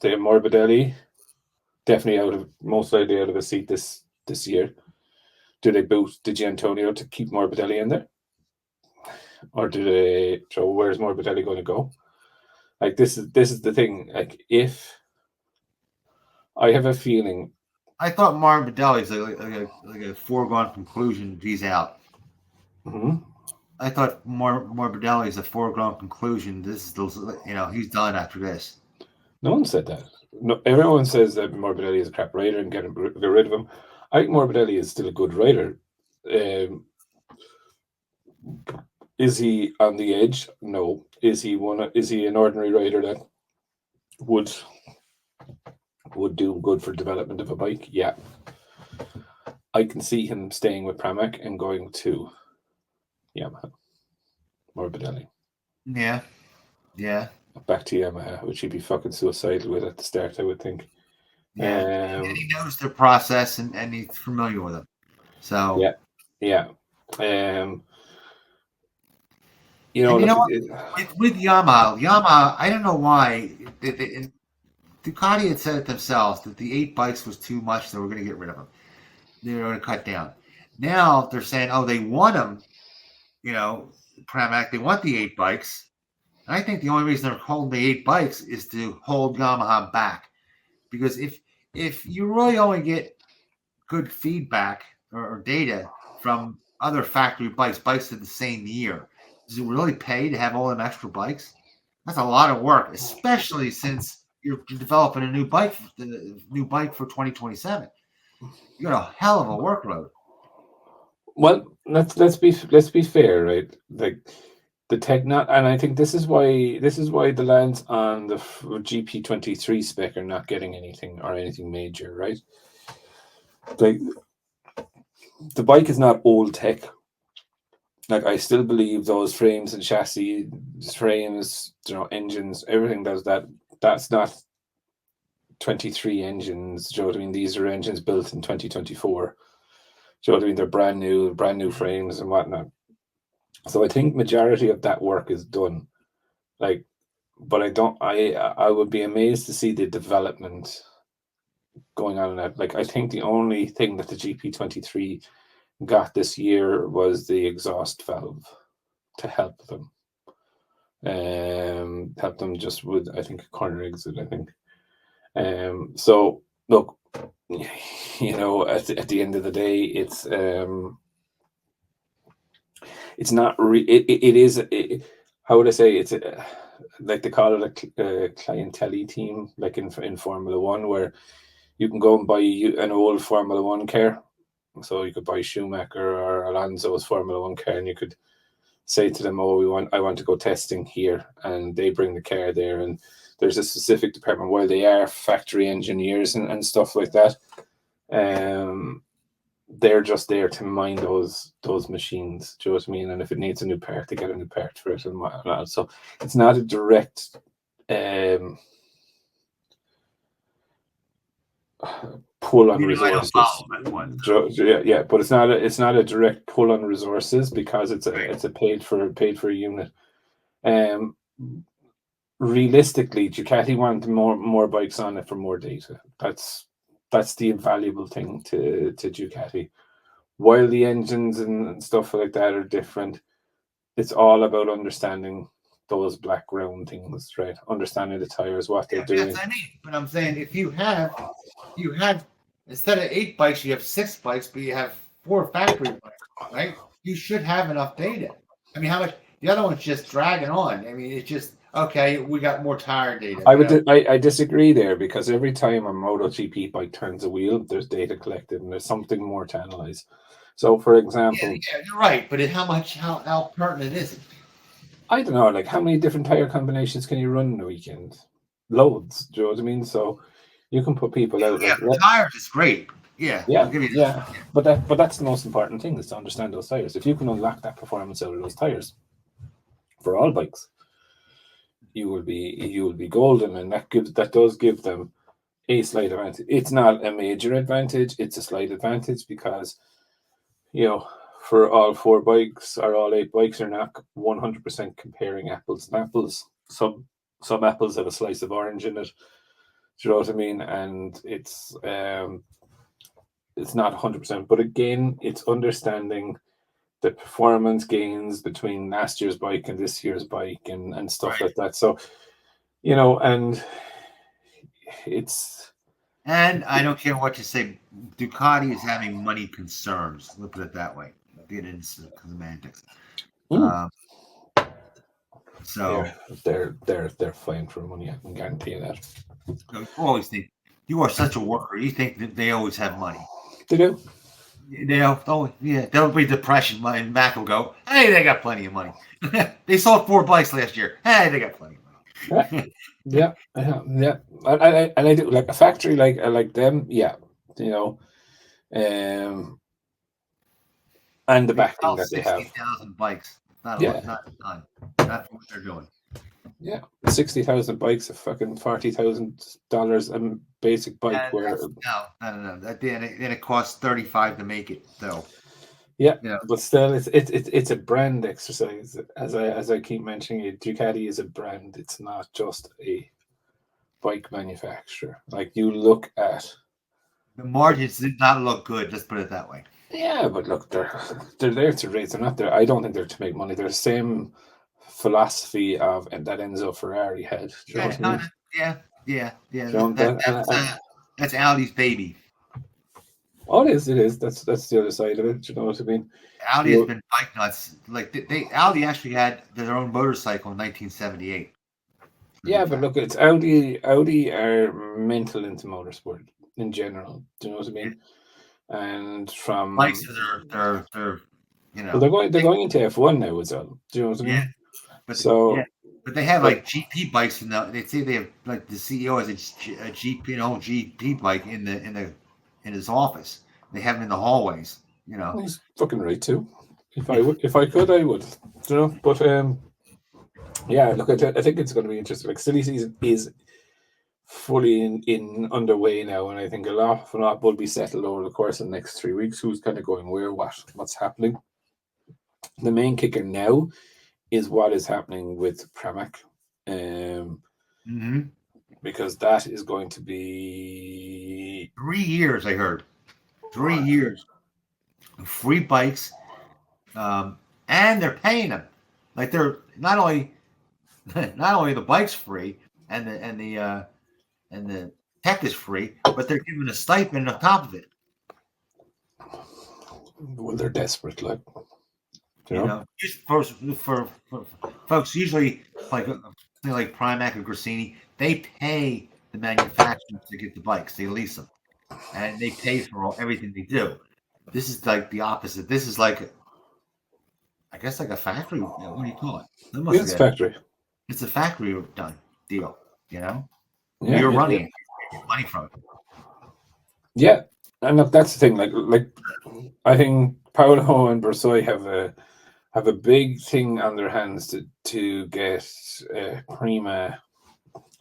Morbidelli definitely most likely out of a seat this year. Do they boot Di Gianantonio to keep Morbidelli in there, or do they? So where's Morbidelli going to go? Like this is the thing. Like if I have a feeling. I thought Morbidelli's like a foregone conclusion. He's out. Mhm. I thought Morbidelli is a foregone conclusion. This is he's done after this. No one said that. No, everyone says that Morbidelli is a crap rider and get rid of him. I think Morbidelli is still a good rider. Is he on the edge? No. Is he an ordinary rider that would do good for development of a bike? Yeah. I can see him staying with Pramac and going to Yamaha. Morbidelli. Yeah. Yeah. Back to Yamaha, which he'd be fucking suicidal with at the start, I would think. Yeah. He knows their process and he's familiar with them. So yeah. With Yamaha, I don't know why. Ducati had said it themselves that the 8 bikes was too much. They were going to get rid of them. They were going to cut down. Now they're saying, oh, they want them. Pramac, they want the 8 bikes. And I think the only reason they're holding the 8 bikes is to hold Yamaha back. Because if you really only get good feedback or data from other factory bikes of the same year, does it really pay to have all them extra bikes? That's a lot of work, especially since you're developing a new bike for 2027. You got a hell of a workload. Well, let's be fair, right? Like the and I think this is why the lads on the GP23 spec are not getting anything major, right? Like the bike is not old tech. Like I still believe those frames and chassis, frames, engines, everything does that. That's not 23 engines. Do you know what I mean? These are engines built in 2024. Do you know what I mean? They're brand new frames and whatnot. So I think majority of that work is done. Like, but I would be amazed to see the development going on in that. Like, I think the only thing that the GP23 got this year was the exhaust valve to help them. Help them just with, I think, a corner exit, I think. So look, at the end of the day, it's not it is how would I say, it's like they call it a clientele team, like in Formula One, where you can go and buy an old Formula One car. So you could buy Schumacher or Alonso's Formula One car, and you could say to them, "Oh, I want to go testing here," and they bring the car there, and there's a specific department where they are factory engineers and stuff like that. They're just there to mine those machines. Do you know what I mean? And if it needs a new part, they get a new part for it and whatnot. So it's not a direct pull on resources. Yeah, but it's not a direct pull on resources because it's a paid for unit. Realistically, Ducati want more bikes on it for more data. That's the invaluable thing to Ducati. While the engines and stuff like that are different, it's all about understanding those black round things, right? Understanding the tires, what they're doing. Yes, I mean, but I'm saying if you have instead of 8 bikes, you have 6 bikes, but you have 4 factory bikes, right? You should have enough data. I mean, how much? The other one's just dragging on. I mean, it's just okay. We got more tire data. I disagree there, because every time a MotoGP bike turns a wheel, there's data collected and there's something more to analyze. So, for example, yeah, you're right. But how pertinent is it? I don't know. Like, how many different tire combinations can you run in a weekend? Loads. Do you know what I mean? So you can put people out. Yeah, tires is great. Yeah. But that's the most important thing, is to understand those tires. If you can unlock that performance out of those tires for all bikes, you will be golden, and that does give them a slight advantage. It's not a major advantage; it's a slight advantage, because for all 4 bikes or all 8 bikes, are not 100% comparing apples and apples. Some apples have a slice of orange in it. Do you know what I mean? And it's not 100%. But again, it's understanding the performance gains between last year's bike and this year's bike and stuff like that. So and it's And I don't care what you say, Ducati is having money concerns. Let's put it that way. Get into semantics. Um, so they're fine for money. I can guarantee you that. you always think you are such a worker. You think that they always have money. They do. There'll be depression. And Mac will go, hey, they got plenty of money. They sold 4 bikes last year. Hey, they got plenty of money. Yeah. And I do like a factory like them. Yeah, and the backing that they have. 60,000 bikes. Not Yeah. not a ton. That's what they're doing. Yeah, 60,000 bikes, a fucking $40,000 a basic bike. And Where no. Then it costs 35 to make it. So yeah, you know. but still, it's a brand exercise. As I keep mentioning it, Ducati is a brand. It's not just a bike manufacturer. Like you look at The margins did not look good. Let's put it that way. yeah, but look, they're there to race. They're not there. I don't think they're to make money. They're the same philosophy of and that Enzo Ferrari had. Do you know what I mean? Yeah. know, That's Audi's baby. Oh, it is. That's the other side of it. Do you know what I mean? Audi has been bike nuts. Like Audi actually had their own motorcycle in 1978. Yeah, but look, it's Audi. Audi are mental into motorsport in general. Do you know what I mean? And from bikes, they're well, they're going into F1 now as well. Do you know what I mean? Yeah. But they have like GP bikes they say they have like the CEO has a GP bike in his office. They have them in the hallways. Well, he's fucking right too. If I could, I would. You know, but yeah. Look, I think it's going to be interesting. Like silly season is fully in underway now, and I think a lot will be settled over the course of the next 3 weeks. Who's kind of going where, what's happening? The main kicker now is what is happening with Pramac, because that is going to be 3 years. I heard 3 years, free bikes, and they're paying them. Like they're not only the bike's free and the tech is free, but they're giving a stipend on top of it. Well, they're desperate, like for folks usually like Pramac or Grassini, they pay the manufacturers to get the bikes. They lease them, and they pay for everything they do. This is like the opposite. This is like, I guess, like a factory. What do you call it? It's a factory. It's a factory done deal. Yeah, you're running it. You get money from it. Yeah, and look, that's the thing. Like I think Paolo and Bersoi have a big thing on their hands to get Prima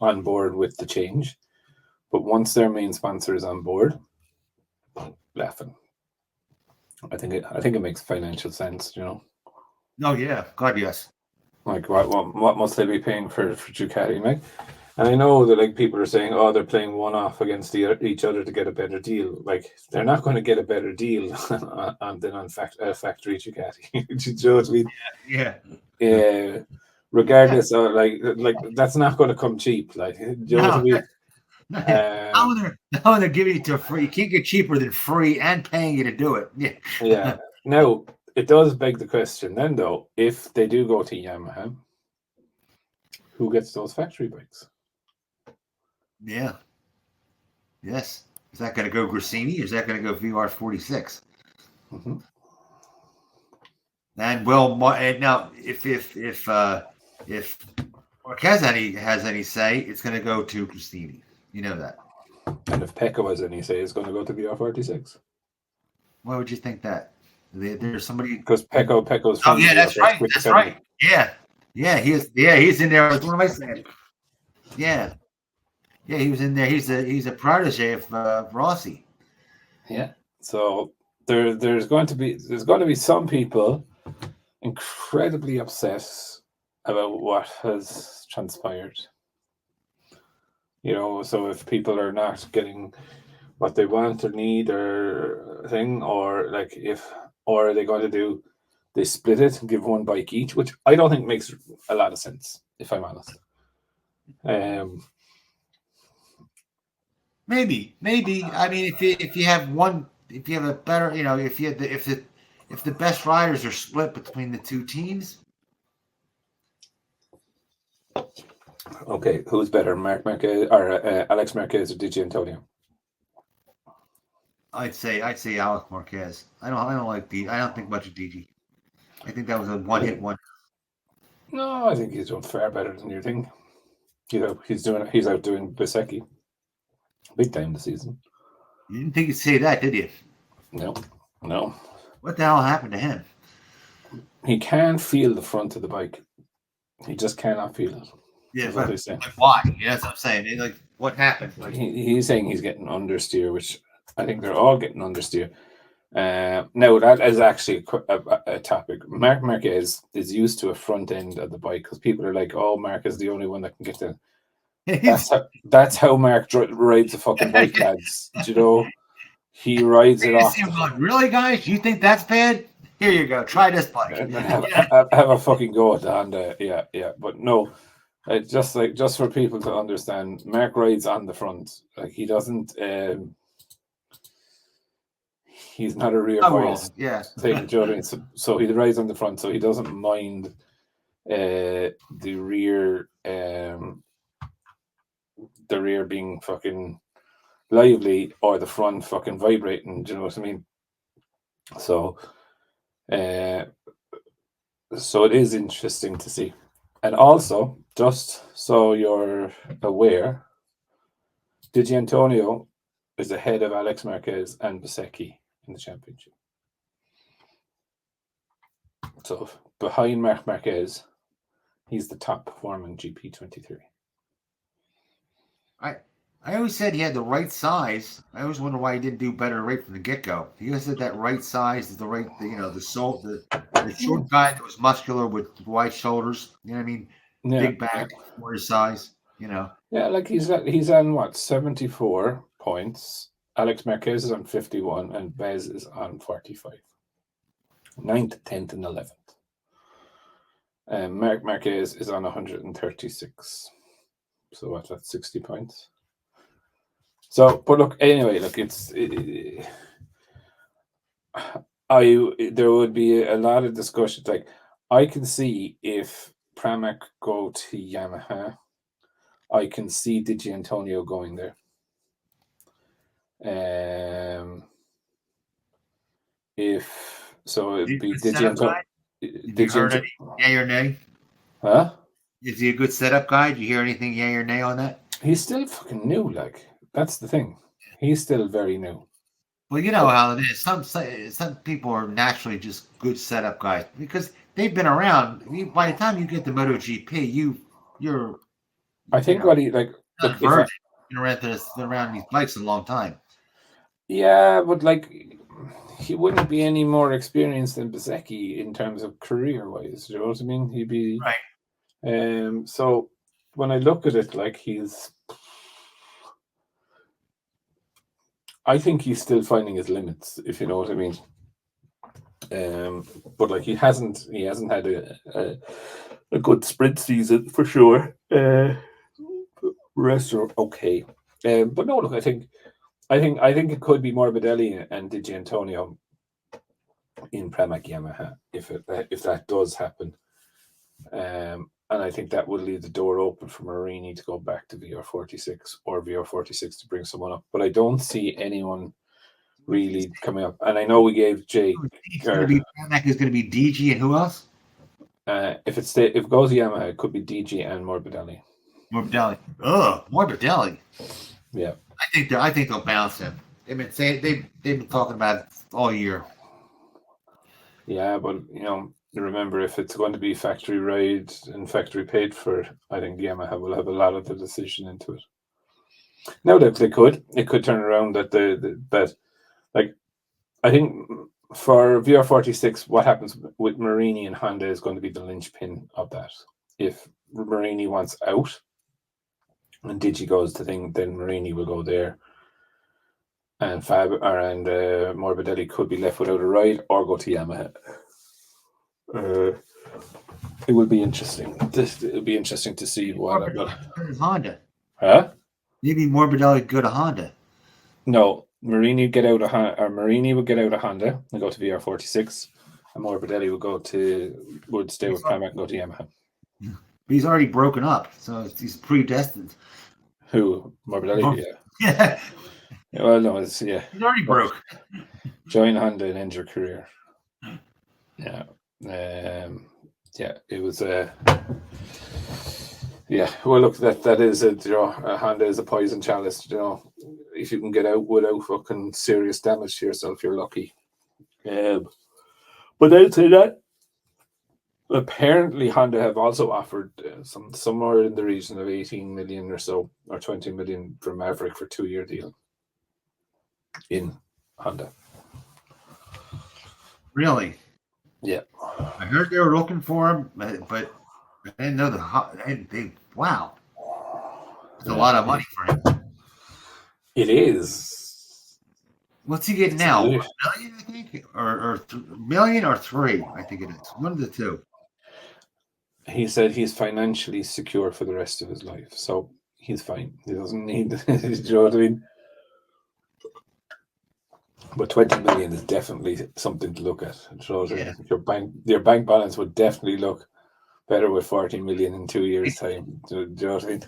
on board with the change. But once their main sponsor is on board, laughing. I think it makes financial sense. Oh yeah, God yes. Like what must they be paying for Ducati, Meg? And I know that like people are saying, oh, they're playing one off against each other to get a better deal. Like they're not going to get a better deal than on factory Ducati. Do you know what I mean? Yeah. Regardless, of like that's not going to come cheap. Like, do you know what I mean? Now they're giving it to free. You can't get cheaper than free and paying you to do it. Yeah. Yeah. Now it does beg the question. Then though, if they do go to Yamaha, who gets those factory bikes? Yeah. Yes. Is that going to go Grassini? Or is that going to go VR46? Mm-hmm. And now if Marquez has any say, it's going to go to Grassini. You know that. And if Pecco has any say, it's going to go to VR46. Why would you think that? There's somebody because Pecco's. Oh yeah, that's right. That's right. Yeah, he's in there. What am I saying? Yeah, he was in there. He's a protege of Rossi. Yeah. So there's going to be some people incredibly upset about what has transpired. So if people are not getting what they want or need or thing, or are they going to do? They split it and give one bike each, which I don't think makes a lot of sense, if I'm honest. Maybe. I mean, if you have one, if you have a better, if you have if the best riders are split between the two teams, Okay, who's better, Mark Marquez or Alex Marquez or DJ Antonio? I'd say Alex Marquez. I don't like I don't think much of DG. I think that was a one hit one. No, I think he's doing far better than you think. He's outdoing Bezzecchi big time this season. You didn't think you'd say that, did you? No. What the hell happened to him? He can feel the front of the bike. He just cannot feel it. Yeah, what they say. Like why? Yeah, that's what I'm saying. Like, what happened? Like, he's saying he's getting understeer, which I think they're all getting understeer. No, that is actually a topic. Marc Marquez is used to a front end of the bike because people are like, "Oh, Marc is the only one that can get the." That's how Marc rides a fucking bike, lads. He rides it off. Really, guys? You think that's bad? Here you go. Try this bike. Have a fucking go at the Honda. Yeah. But no, just for people to understand, Marc rides on the front. Like he doesn't. He's not a rear bias. Yeah. So he rides on the front, so he doesn't mind the rear being fucking lively or the front fucking vibrating. Do you know what I mean? So it is interesting to see. And also, just so you're aware, Di Antonio is ahead of Alex Marquez and Bezzecchi in the championship. So behind Marc Marquez, he's the top performer in GP23. I always said he had the right size. I always wonder why he didn't do better right from the get-go. He always said that right size is the right, the short guy that was muscular with wide shoulders. You know what I mean? Yeah, big back for his size. Yeah, like he's on what 74 points. Alex Marquez is on 51 and Bez is on 45. 9th, 10th, and 11th. Marc Marquez is on 136. So what's that? 60 points. So, but look, anyway, there would be a lot of discussions. Like, I can see if Pramac go to Yamaha, I can see Di Antonio going there. If so, it'd be Di Antonio. Yay or nay? Huh? Is he a good setup guy? Do you hear anything yay or nay on that? He's still fucking new. Like, that's the thing. He's still very new. Well, you know how it is. Some people are naturally just good setup guys because they've been around. By the time you get to MotoGP, you're. I think what he like. Look, been around these bikes a long time. Yeah, but like, he wouldn't be any more experienced than Bezzecchi in terms of career-wise. You know what I mean? He'd be right. So when I look at it, like I think he's still finding his limits, if you know what I mean. But like he hasn't had a good sprint season for sure. Rest are okay. But no, look, I think it could be Morbidelli and Di Antonio in Pramac Yamaha if that does happen. And I think that would leave the door open for Marini to go back to VR46 or VR46 to bring someone up. But I don't see anyone really coming up. And I know we gave Jake. Pramac is going to be DG and who else? If it goes Yamaha, it could be DG and Morbidelli. Morbidelli. Yeah. I think they'll bounce him. They've been talking about it all year. Yeah, but remember, if it's going to be factory ride and factory paid for, I think Yamaha will have a lot of the decision into it. Now that it could turn around that I think for VR46, what happens with Marini and Honda is going to be the linchpin of that. If Marini wants out and Digi goes to thing, then Marini will go there. And Morbidelli could be left without a ride or go to Yamaha. It will be interesting. It'll be interesting to see what. Honda. Huh? Maybe Morbidelli would go to Honda. No, Marini get out of Marini would get out of Honda and go to VR46, and Morbidelli would stay with Pramac and go to Yamaha. But he's already broken up, so he's predestined. Who? Morbidelli? Yeah. Well, no, he's already broke. Join Honda and end your career. Yeah. It was well, look, that is a Honda is a poison chalice. If you can get out without fucking serious damage to yourself, you're lucky. But I'd say that apparently Honda have also offered somewhere in the region of 18 million or so, or 20 million for Maverick for 2-year deal in Honda. Really? Yeah. I heard they were looking for him, but I didn't know wow. It's a lot of money for him. It is. What's he getting now? $1 million, I think? Or $1 million or $3 million, I think it is. One of the two. He said he's financially secure for the rest of his life. So he's fine. He doesn't need, you know what I mean? But 20 million is definitely something to look at. So your bank balance would definitely look better with 40 million in 2 years' time. Do you know what I mean?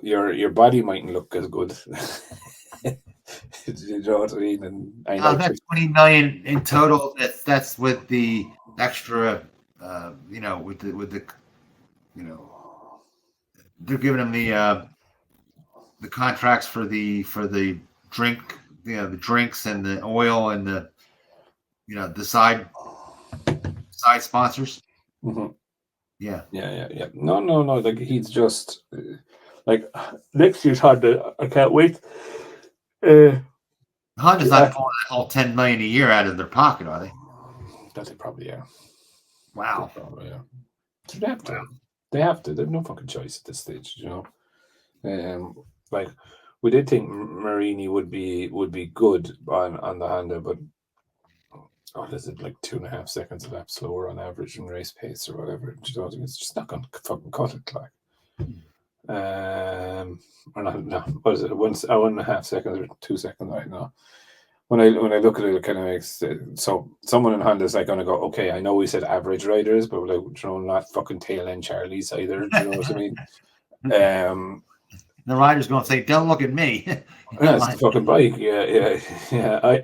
Your body mightn't look as good. Do you know what I mean? And that's 20 million in total. That's with the extra. With the they're giving him the contracts for the drink. The drinks and the oil and the side sponsors. Mm-hmm. Yeah. No. Like he's just like next year's Honda. I can't wait. Honda's not pulling all 10 million a year out of their pocket, are they? That they probably are. Wow. Probably are. So they have to. They have to. They have no fucking choice at this stage. Like. We did think Marini would be good on the Honda, but is it like 2.5 seconds a lap slower on average in race pace or whatever? It's just not going to fucking cut it, like. Or not? No, what is it? 1.5 seconds or 2 seconds right now? When I look at it, it kind of makes so someone in Honda is like going to go, okay, I know we said average riders, but like not fucking tail end Charlies either. Do you know what I mean? The rider's going to say, "Don't look at me." It's the fucking bike. Yeah.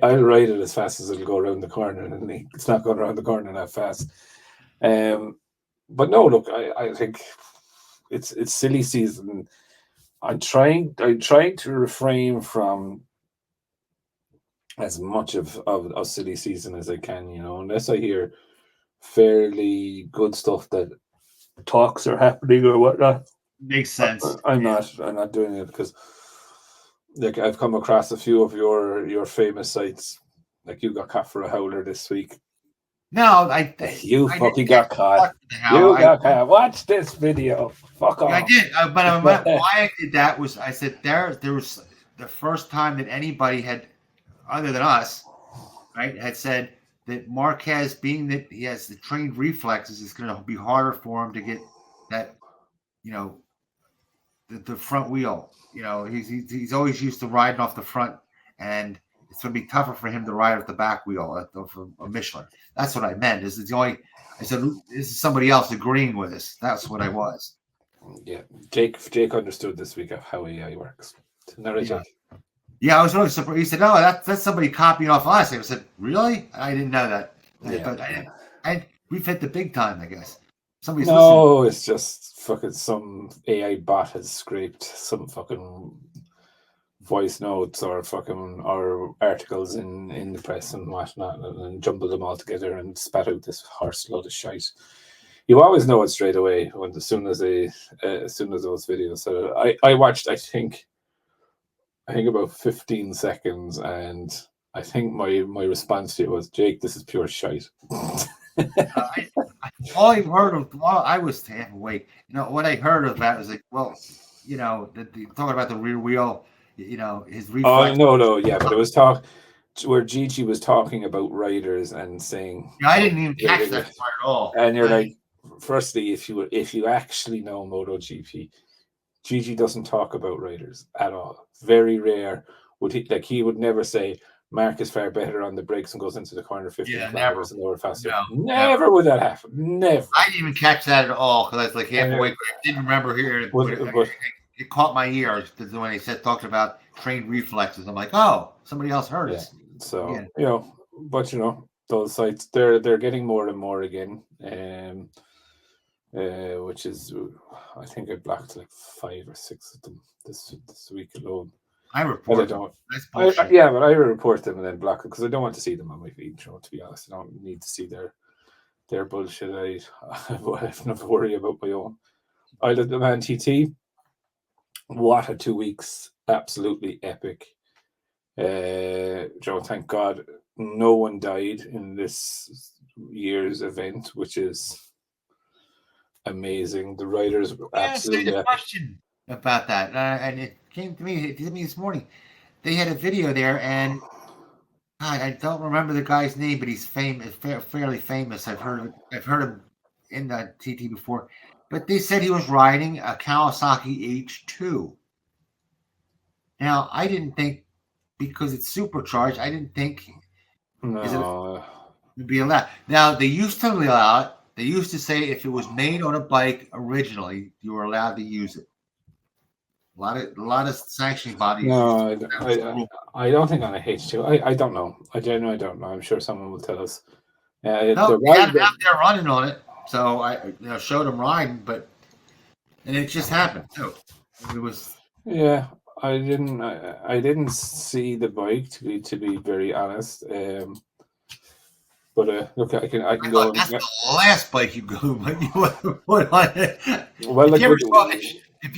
I'll ride it as fast as it'll go around the corner, and it's not going around the corner that fast. But no, look, I think it's silly season. I'm trying to refrain from as much of silly season as I can, unless I hear fairly good stuff that talks are happening or whatnot. Makes sense. I'm not doing it because like I've come across a few of your famous sites. Like you got caught for a howler this week. No, you fucking got caught. You got caught. Watch this video. Fuck off. I did, but why I did that was I said there was the first time that anybody had, other than us, right, had said that Marquez, being that he has the trained reflexes, it's going to be harder for him to get that, the front wheel. He's always used to riding off the front, and it's going to be tougher for him to ride off the back wheel of a Michelin. That's what I meant. I said, this is somebody else agreeing with us. That's what I was. Yeah, Jake understood this week of how AI works. Yeah, I was really surprised. He said, "Oh, that's somebody copying off us." I said, "Really? I didn't know that." But we've hit the big time, I guess. Somebody's listening. It's just fucking some AI bot has scraped some fucking voice notes or articles in the press and whatnot, and jumbled them all together and spat out this horse load of shite. You always know it straight away as soon as those videos. So I watched, I think about 15 seconds, and I think my response to it was, "Jake, this is pure shite." All I heard of while I was half awake, what I heard of that was like, well, talking about the rear wheel, his reflex. Oh no, yeah, but it was where Gigi was talking about riders and saying, I didn't even catch that part at all. And you're like, firstly, if you actually know MotoGP, Gigi doesn't talk about riders at all. Very rare would he would never say Mark is far better on the brakes and goes into the corner 15 Yeah, never. kilometers an hour faster. No, Never would that happen. Never. I didn't even catch that at all because I was like half awake. I didn't remember hearing it. But It caught my ears when he talked about trained reflexes. I'm like, oh, somebody else heard us. So but those sites they're getting more and more again. Which is, I think I blocked like 5 or 6 of them this week alone. I report them. But I report them and then block them because I don't want to see them on my feed. To be honest, I don't need to see their bullshit. I have enough to worry about my own. Isle of the Man TT. What a 2 weeks! Absolutely epic. Thank God no one died in this year's event, which is amazing. The riders were absolutely epic. Question about that, and it came to me this morning. They had a video there, and I don't remember the guy's name, but he's famous, fairly famous. I've heard him in the TT before, but they said he was riding a Kawasaki H2. Now, I didn't think, because it's supercharged, I didn't think it would be allowed. Now, they used to allow it. They used to say if it was made on a bike originally, you were allowed to use it. A lot of sanctioning bodies. No, I don't think on a H2. I don't know. I genuinely don't know. I'm sure someone will tell us. No, they had him out there running on it, so I showed him riding, and it just happened. So it was. Yeah, I didn't see the bike to be very honest. But look, I can go. That's the last bike you go put on it. Well, if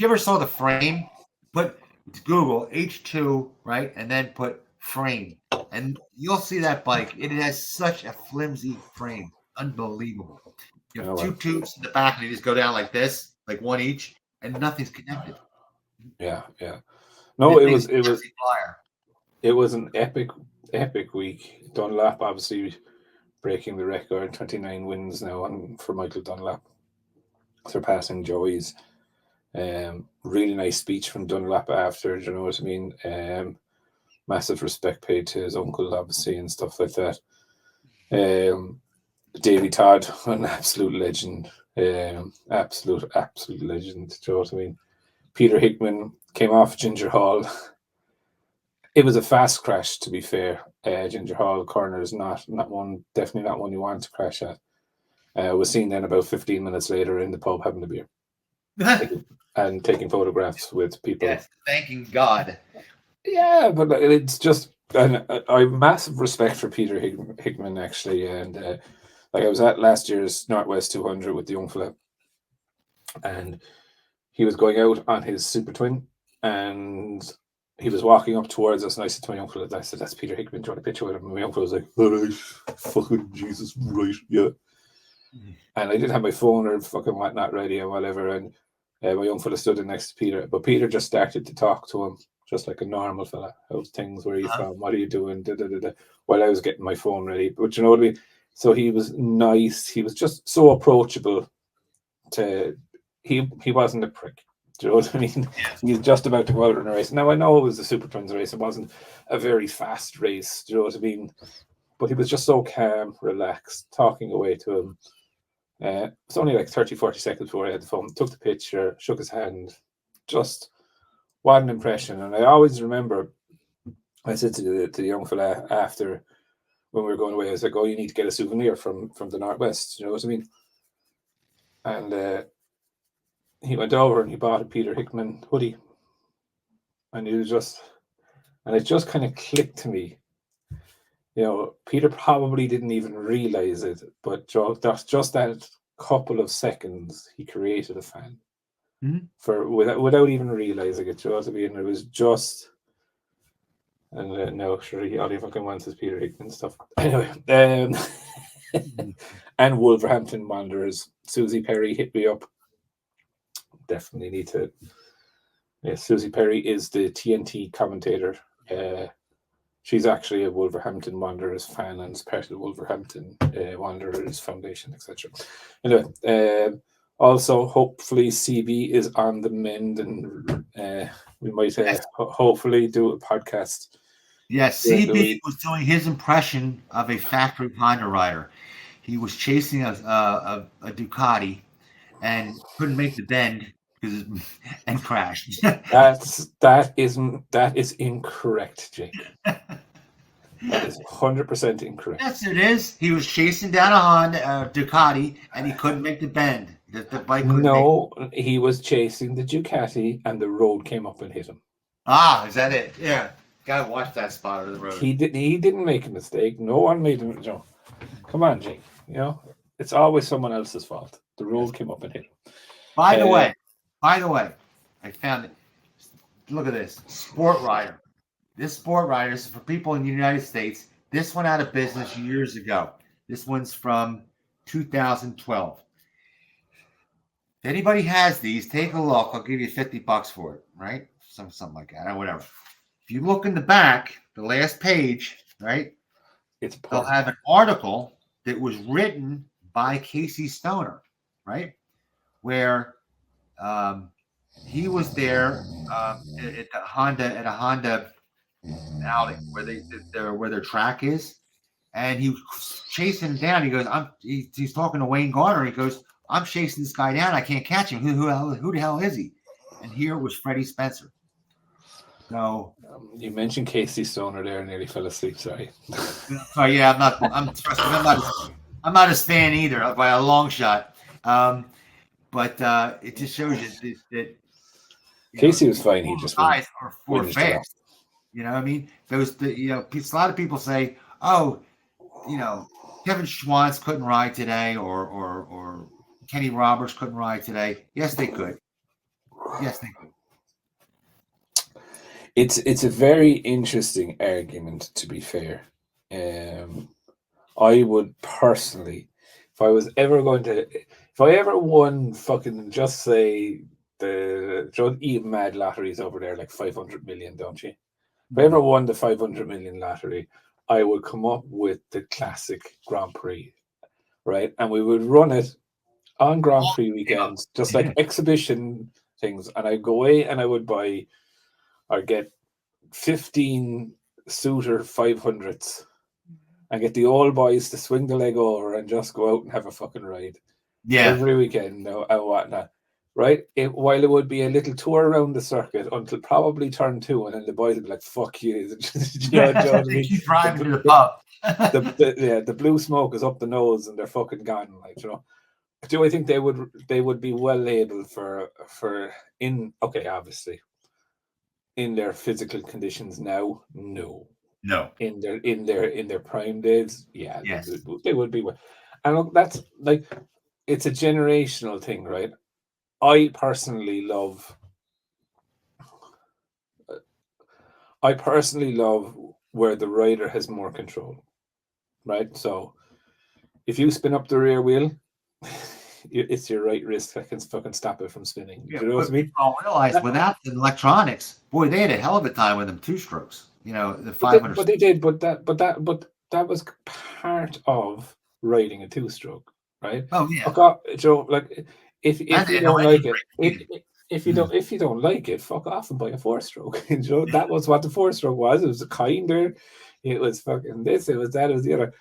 you ever saw the frame, put Google H2 right, and then put frame, and you'll see that bike. It has such a flimsy frame, unbelievable. You have 2 tubes in the back, and you just go down like this, like one each, and nothing's connected. Yeah. No, it was an epic week. Dunlop obviously breaking the record, 29 wins now for Michael Dunlop, surpassing Joey's. Really nice speech from Dunlop after, you know what I mean? Massive respect paid to his uncle, obviously, and stuff like that. Davy Todd, an absolute legend. Absolute legend, do you know what I mean? Peter Hickman came off Ginger Hall. It was a fast crash, to be fair. Ginger Hall corner is definitely not one you want to crash at. Was seen then about 15 minutes later in the pub having a beer and taking photographs with people. Yes, thanking God. Yeah, but it's just, and I have massive respect for Peter Hickman actually, and I was at last year's Northwest 200 with the young fella, and he was going out on his Super Twin, and he was walking up towards us, and I said to my uncle, I said, that's Peter Hickman, do you want a picture with him? And my uncle was like, all right, fucking Jesus, right, yeah. And I didn't have my phone or fucking whatnot ready or whatever, and my young fella stood in next to Peter, but Peter just started to talk to him, just like a normal fella. How's things? Where are you from? What are you doing? While I was getting my phone ready. But you know what I mean? So he was nice. He was just so approachable. He wasn't a prick. Do you know what I mean? He was just about to go out in a race. Now, I know it was a Super Twins race. It wasn't a very fast race. Do you know what I mean? But he was just so calm, relaxed, talking away to him. It's only like 30, 40 seconds before I had the phone. Took the picture, shook his hand. Just what an impression. And I always remember, I said to the young fella after, when we were going away, I was like, oh, you need to get a souvenir from the Northwest. You know what I mean? And he went over and he bought a Peter Hickman hoodie. And it just kind of clicked to me. You know, Peter probably didn't even realize it, but just that couple of seconds, he created a fan without even realizing it. You know what I mean? It was just, and no, sure, all he fucking wants is Peter Hickman stuff. Anyway, and Wolverhampton Wanderers. Susie Perry hit me up. Definitely need to. Yeah, Susie Perry is the TNT commentator. She's actually a Wolverhampton Wanderers fan and is part of the Wolverhampton Wanderers Foundation, etc. Anyway, also, hopefully CB is on the mend, and we might hopefully do a podcast. Yes, CB was doing his impression of a factory Honda rider. He was chasing a Ducati and couldn't make the bend and crashed. that is incorrect, Jake. That is 100% incorrect. Yes, it is. He was chasing down a Honda Ducati and he couldn't make the bend. The bike he was chasing the Ducati and the road came up and hit him. Ah, is that it? Yeah. Gotta watch that spot of the road. He didn't make a mistake. No one made him. Come on, Jake. It's always someone else's fault. The road came up and hit him. By the way, I found it. Look at this. Sport Rider. This Sport Rider is for people in the United States. This went out of business years ago. This one's from 2012. If anybody has these, take a look. I'll give you $50 for it, right? Something like that, or whatever. If you look in the back, the last page, right? They'll have an article that was written by Casey Stoner, right? Where he was there at a Honda outing where their track is, and he was chasing him down. He goes, he's talking to Wayne Garner. He goes, I'm chasing this guy down. I can't catch him. Who the hell is he? And here was Freddie Spencer. So you mentioned Casey Stoner there, and nearly fell asleep. Sorry. Yeah, I'm not his fan either by a long shot. But it just shows you that Casey was fine. He just guys are fast. You know what I mean? A lot of people say, oh, Kevin Schwantz couldn't ride today, or Kenny Roberts couldn't ride today. Yes, they could. It's a very interesting argument, to be fair. I would personally, if I ever won fucking, just say the Even Mad lotteries over there, like 500 million, don't you? If I ever won the 500 million lottery, I would come up with the classic Grand Prix, right? And we would run it on Grand Prix weekends, just like exhibition things. And I'd go away and I would buy or get 15 Suter 500s and get the old boys to swing the leg over and just go out and have a fucking ride. Yeah. Every weekend and whatnot. Right? While it would be a little tour around the circuit until probably turn 2, and then the boys would be like, fuck you. Keep driving to the pub. the blue smoke is up the nose and they're fucking gone. Do I think they would be well labeled for obviously in their physical conditions now? No. In their prime days, yeah, yes. They would be well. And look, that's like, it's a generational thing, right? I personally love where the rider has more control, right? So if you spin up the rear wheel, it's your right wrist that can fucking stop it from spinning. Yeah, you know what I mean? People realize without the electronics, boy, they had a hell of a time with them 2-strokes. The 500. But they did. But that was part of riding a 2-stroke, right? Oh yeah. If you don't like it, if you don't like it, fuck off and buy a 4-stroke. That was what the 4-stroke was. It was kinder. It was fucking this. It was that. It was the other.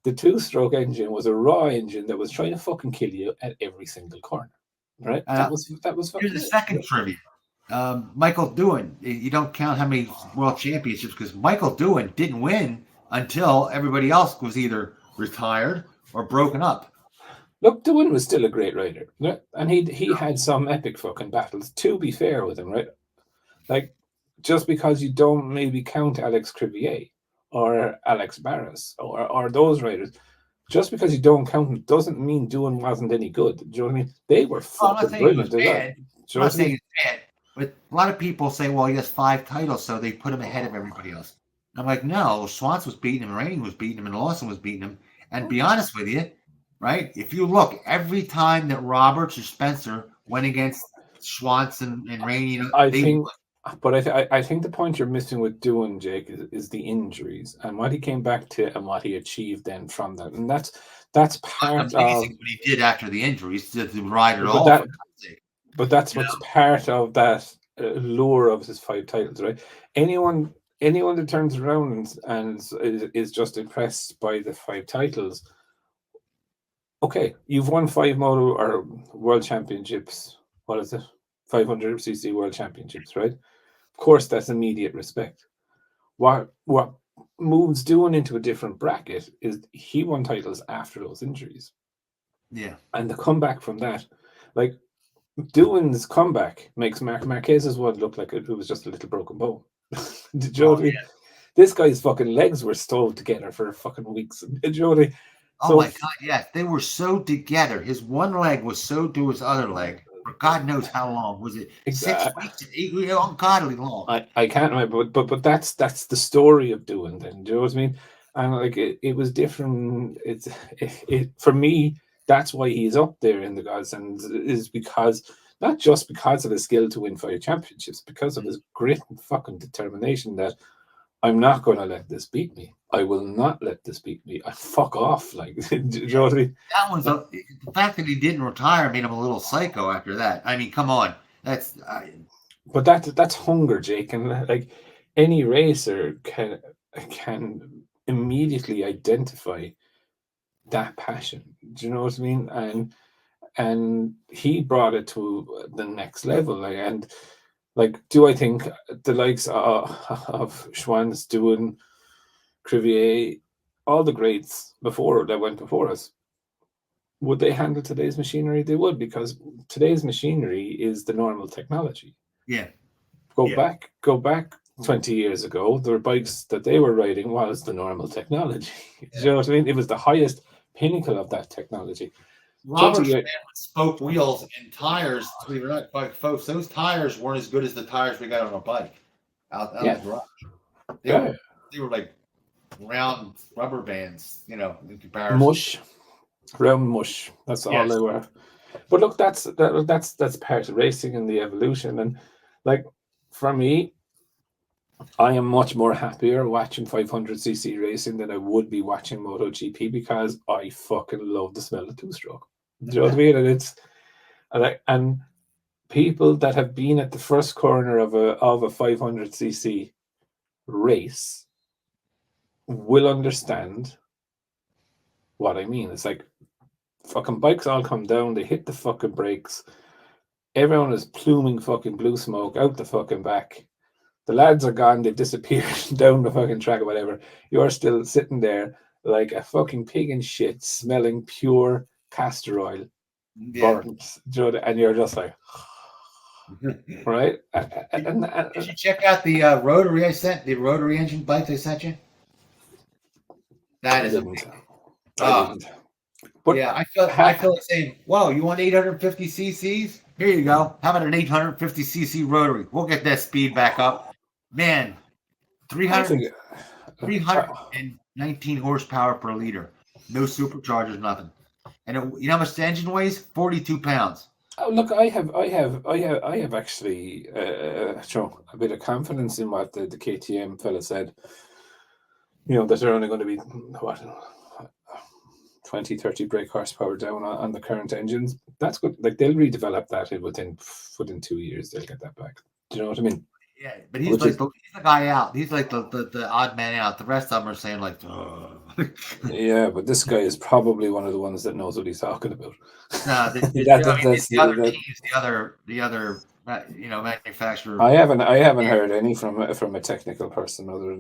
The 2-stroke engine was a raw engine that was trying to fucking kill you at every single corner. Right? That was. Here's the second trivia. Michael Doohan. You don't count how many world championships because Michael Doohan didn't win until everybody else was either retired or broken up. Look, Doohan was still a great rider, right? And he had some epic fucking battles. To be fair with him, right? Like, just because you don't maybe count Alex Crivier or Alex Barras or those riders, just because you don't count them doesn't mean Doohan wasn't any good. Do you know what I mean? They were fucking brilliant. I'm not saying it's bad, but a lot of people say, well, he has 5 titles, so they put him ahead of everybody else. I'm like, no, Schwantz was beating him, Rainey was beating him, and Lawson was beating him. And be honest with you, right? If you look, every time that Roberts or Spencer went against Schwantz and Rainey, But I think the point you're missing with doing, Jake, is the injuries and what he came back to and what he achieved then from that. And that's part of, Amazing what he did after the injuries to ride it but all for that God's sake. but that's You know? what's part of that lure of his 5 titles, right? Anyone that turns around and is just impressed by the 5 titles, okay, you've won 5 Moto or World Championships. What is it? 500cc World Championships, right? Of course, that's immediate respect. What moves doing into a different bracket is he won titles after those injuries, Yeah. and the comeback from that, like Doohan's comeback, makes Marquez's one look like it was just a little broken bone. Did you know Oh, what I mean? yeah. This guy's fucking legs were stowed together for fucking weeks. Did you know what I mean? Oh So my God, yes. They were so together. His one leg was sewed to his other leg for God knows how long. Was it 6 exactly. weeks? 8 weeks? Ungodly long. I can't remember, but that's the story of Doohan. Then do you know what I mean? And like it was different. It for me. That's why he's up there in the gods, and is because not just because of his skill to win 5 championships, because of his grit and fucking determination that I'm not going to let this beat me. I will not let this beat me. I fuck off. Like, do you know what I mean? That was the fact that he didn't retire made him a little psycho after that. I mean, come on. That's But that's hunger, Jake, and like any racer can immediately identify that passion. Do you know what I mean? And he brought it to the next level. Like, do I think the likes of Schwann's doing Crivier, all the greats before that went before us, would they handle today's machinery? They would, because today's machinery is the normal technology. yeah. Go Yeah. back 20 years ago, the bikes that they were riding was the normal technology. Do you know what I mean? It was the highest pinnacle of that technology. Roberts 20 ran with spoke wheels and tires. Believe it or not, quite folks, those tires weren't as good as the tires we got on a bike out in Yeah. the garage. Yeah. They were like round rubber bands, in comparison. Mush, round mush. That's all Yes. they were. But look, that's part of racing and the evolution. And like for me, I am much more happier watching 500cc racing than I would be watching MotoGP, because I fucking love the smell of two-stroke. Do you know what I mean? And it's and people that have been at the first corner of a 500cc race will understand what I mean. It's like fucking bikes all come down, they hit the fucking brakes, everyone is pluming fucking blue smoke out the fucking back. The lads are gone, they've disappeared down the fucking track or whatever. You're still sitting there like a fucking pig in shit, smelling pure castor oil, burnt, and you're just like, right? Did you check out the rotary the rotary engine bike I sent you? That is amazing. I didn't. But yeah, I feel like saying, "Whoa, you want 850 cc's? Here you go. How about an 850 cc rotary? We'll get that speed back up, man. 319 horsepower per liter, no superchargers, nothing. And you know how much the engine weighs? 42 pounds. Oh, look, I have actually shown a bit of confidence in what the KTM fella said. That they're only going to be 20, 30 brake horsepower down on the current engines. That's good. Like, they'll redevelop that within 2 years. They'll get that back. Do you know what I mean? Yeah, but he's he's the guy out. He's like the odd man out. The rest of them are saying like, yeah, but this guy is probably one of the ones that knows what he's talking about. No, the other teams, the other manufacturer. I haven't heard any from a technical person other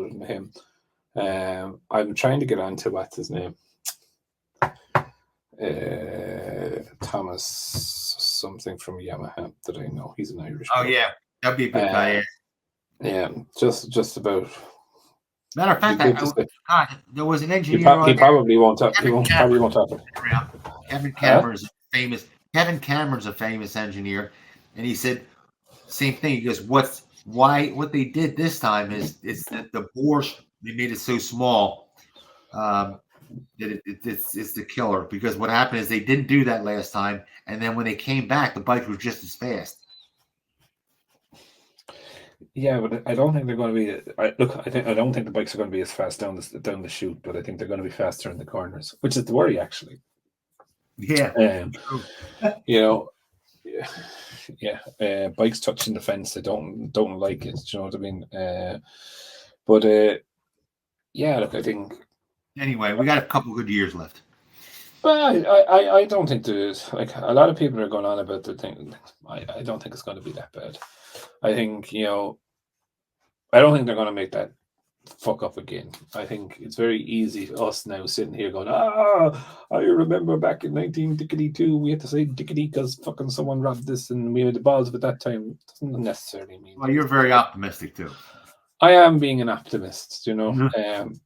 than him. I'm trying to get onto what's his name. Thomas something from Yamaha that I know. He's an Irish guy. Yeah, that'd be a good guy. Yeah, just about. Matter of fact, there was an engineer. He probably won't talk. He probably won't talk. Kevin Cameron's famous. Kevin Cameron's a famous engineer, and he said same thing. He goes, what they did this time is that the bore, they made it so small that it's the killer, because what happened is they didn't do that last time, and then when they came back, the bike was just as fast. Yeah, but I don't think they're going to be. I don't think the bikes are going to be as fast down the chute, but I think they're going to be faster in the corners, which is the worry actually. Yeah. Um, True. you know, bikes touching the fence, I don't like it. Do you know what I mean? But yeah, look, I think. Anyway, we got a couple good years left. Well, I don't think there's like a lot of people are going on about the thing. I don't think it's going to be that bad. I think I don't think they're going to make that fuck up again. I think it's very easy for us now sitting here going, I remember back in 1992 we had to say dickety because fucking someone robbed this and we had the balls of it that time. It doesn't necessarily mean. Well, you're very optimistic too. I am being an optimist, Mhm.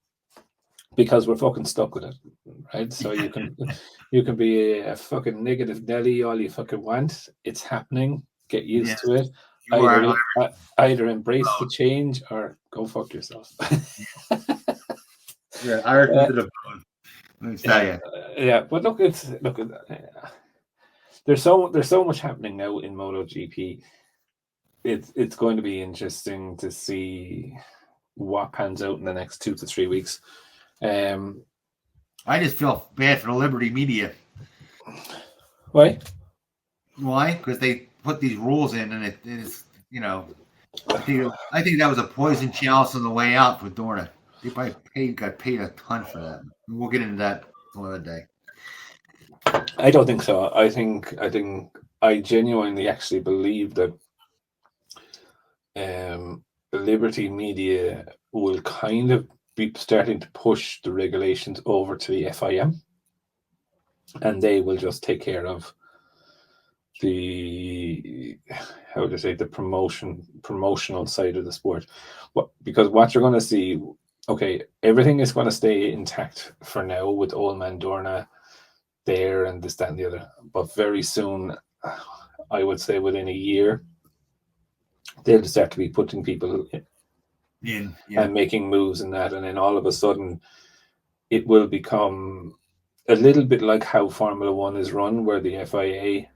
because we're fucking stuck with it, right? So you can be a fucking negative Nelly all you fucking want. It's happening. Get used Yes, to it. you are. Either embrace the change or go fuck yourself. Yeah, Irish Uh, to the bone. Let me tell you. yeah, but look, there's so much happening now in MotoGP. It's going to be interesting to see what pans out in the next 2 to 3 weeks. I just feel bad for the Liberty media. Why? Why? Because they put these rules in, and it's I think that was a poison chalice on the way out for Dorna. They probably got paid a ton for that. We'll get into that another day. I don't think so. I genuinely actually believe that Liberty Media will kind of be starting to push the regulations over to the FIM, and they will just take care of the the promotional side of the sport. Because what you're going to see, okay, everything is going to stay intact for now with Old Man Dorna there and this, that, and the other. But very soon, I would say within a year, they'll start to be putting people Yeah. and making moves in that, and then all of a sudden, it will become a little bit like how Formula One is run, where the FIA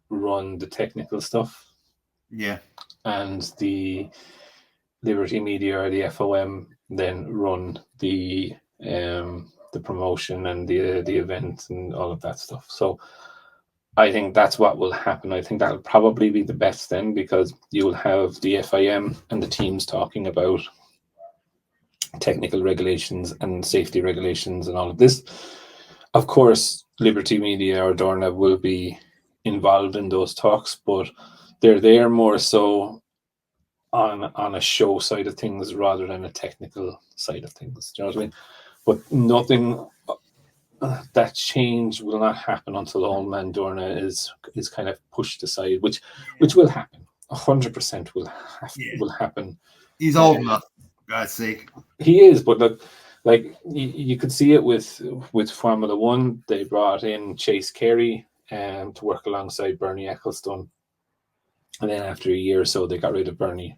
run the technical stuff, Yeah. and the Liberty Media or the FOM then run the promotion and the event and all of that stuff. So I think that's what will happen. I think that'll probably be the best then, because you will have the FIM and the teams talking about technical regulations and safety regulations and all of this. Of course, Liberty Media or Dorna will be involved in those talks, but they're there more so on a show side of things rather than a technical side of things. Do you know what I mean? But nothing, that change will not happen until Old Man Dorna is kind of pushed aside, which will happen. 100% will happen. He's old enough, for God's sake. He is, but look, like you could see it with Formula One. They brought in Chase Carey to work alongside Bernie Ecclestone, and then after a year or so, they got rid of Bernie.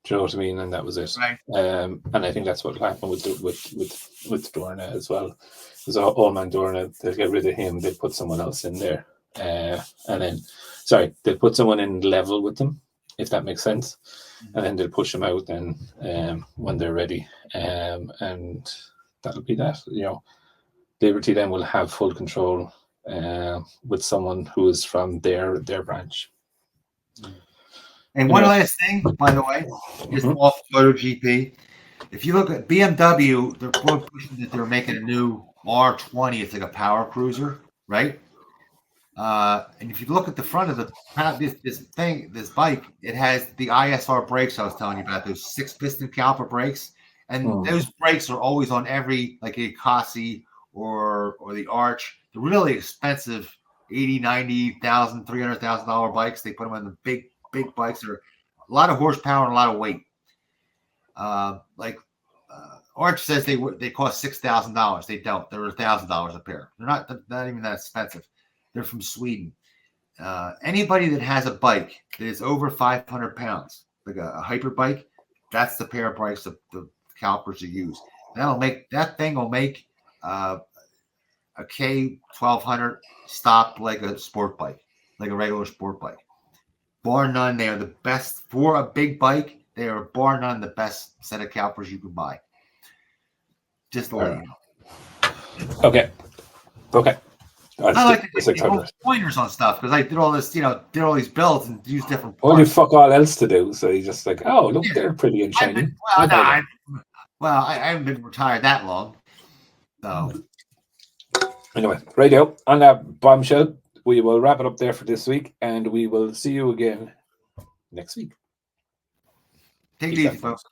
Do you know what I mean? And that was it. Right. And I think that's what happened with Dorna as well. There's Old Man Dorna. They'll get rid of him. They'll put someone else in there, and then they'll put someone in level with them, if that makes sense, and then they'll push them out then when they're ready, and that'll be that. Liberty then will have full control with someone who is from their branch. And one last thing, by the way, just off MotoGP. If you look at BMW, they're pushing that they're making a new R20. It's like a power cruiser, right? And if you look at the front of this bike, it has the ISR brakes I was telling you about, those 6-piston caliper brakes. And those brakes are always on every, like a Kasi or the Arch. They're really expensive, $80,000, $90,000, $300,000 bikes. They put them on the big bikes. Are a lot of horsepower and a lot of weight. Arch says they cost $6,000. They don't. They're $1,000 a pair. They're not even that expensive. They're from Sweden. Anybody that has a bike that is over 500 pounds, like a hyper bike, that's the pair of bikes the calipers you use. That thing will make a K1200 stop like a sport bike, like a regular sport bike. bar none, they are the best for a big bike. They are bar none the best set of calipers you can buy. Just to let you know. Okay. I like to get pointers on stuff because I did all this, did all these builds and use different parts. Only fuck all else to do, so you just like, oh, look, they're pretty and shiny. I haven't been retired that long. So anyway, radio on that bombshell, we will wrap it up there for this week, and we will see you again next week. Take it easy, folks.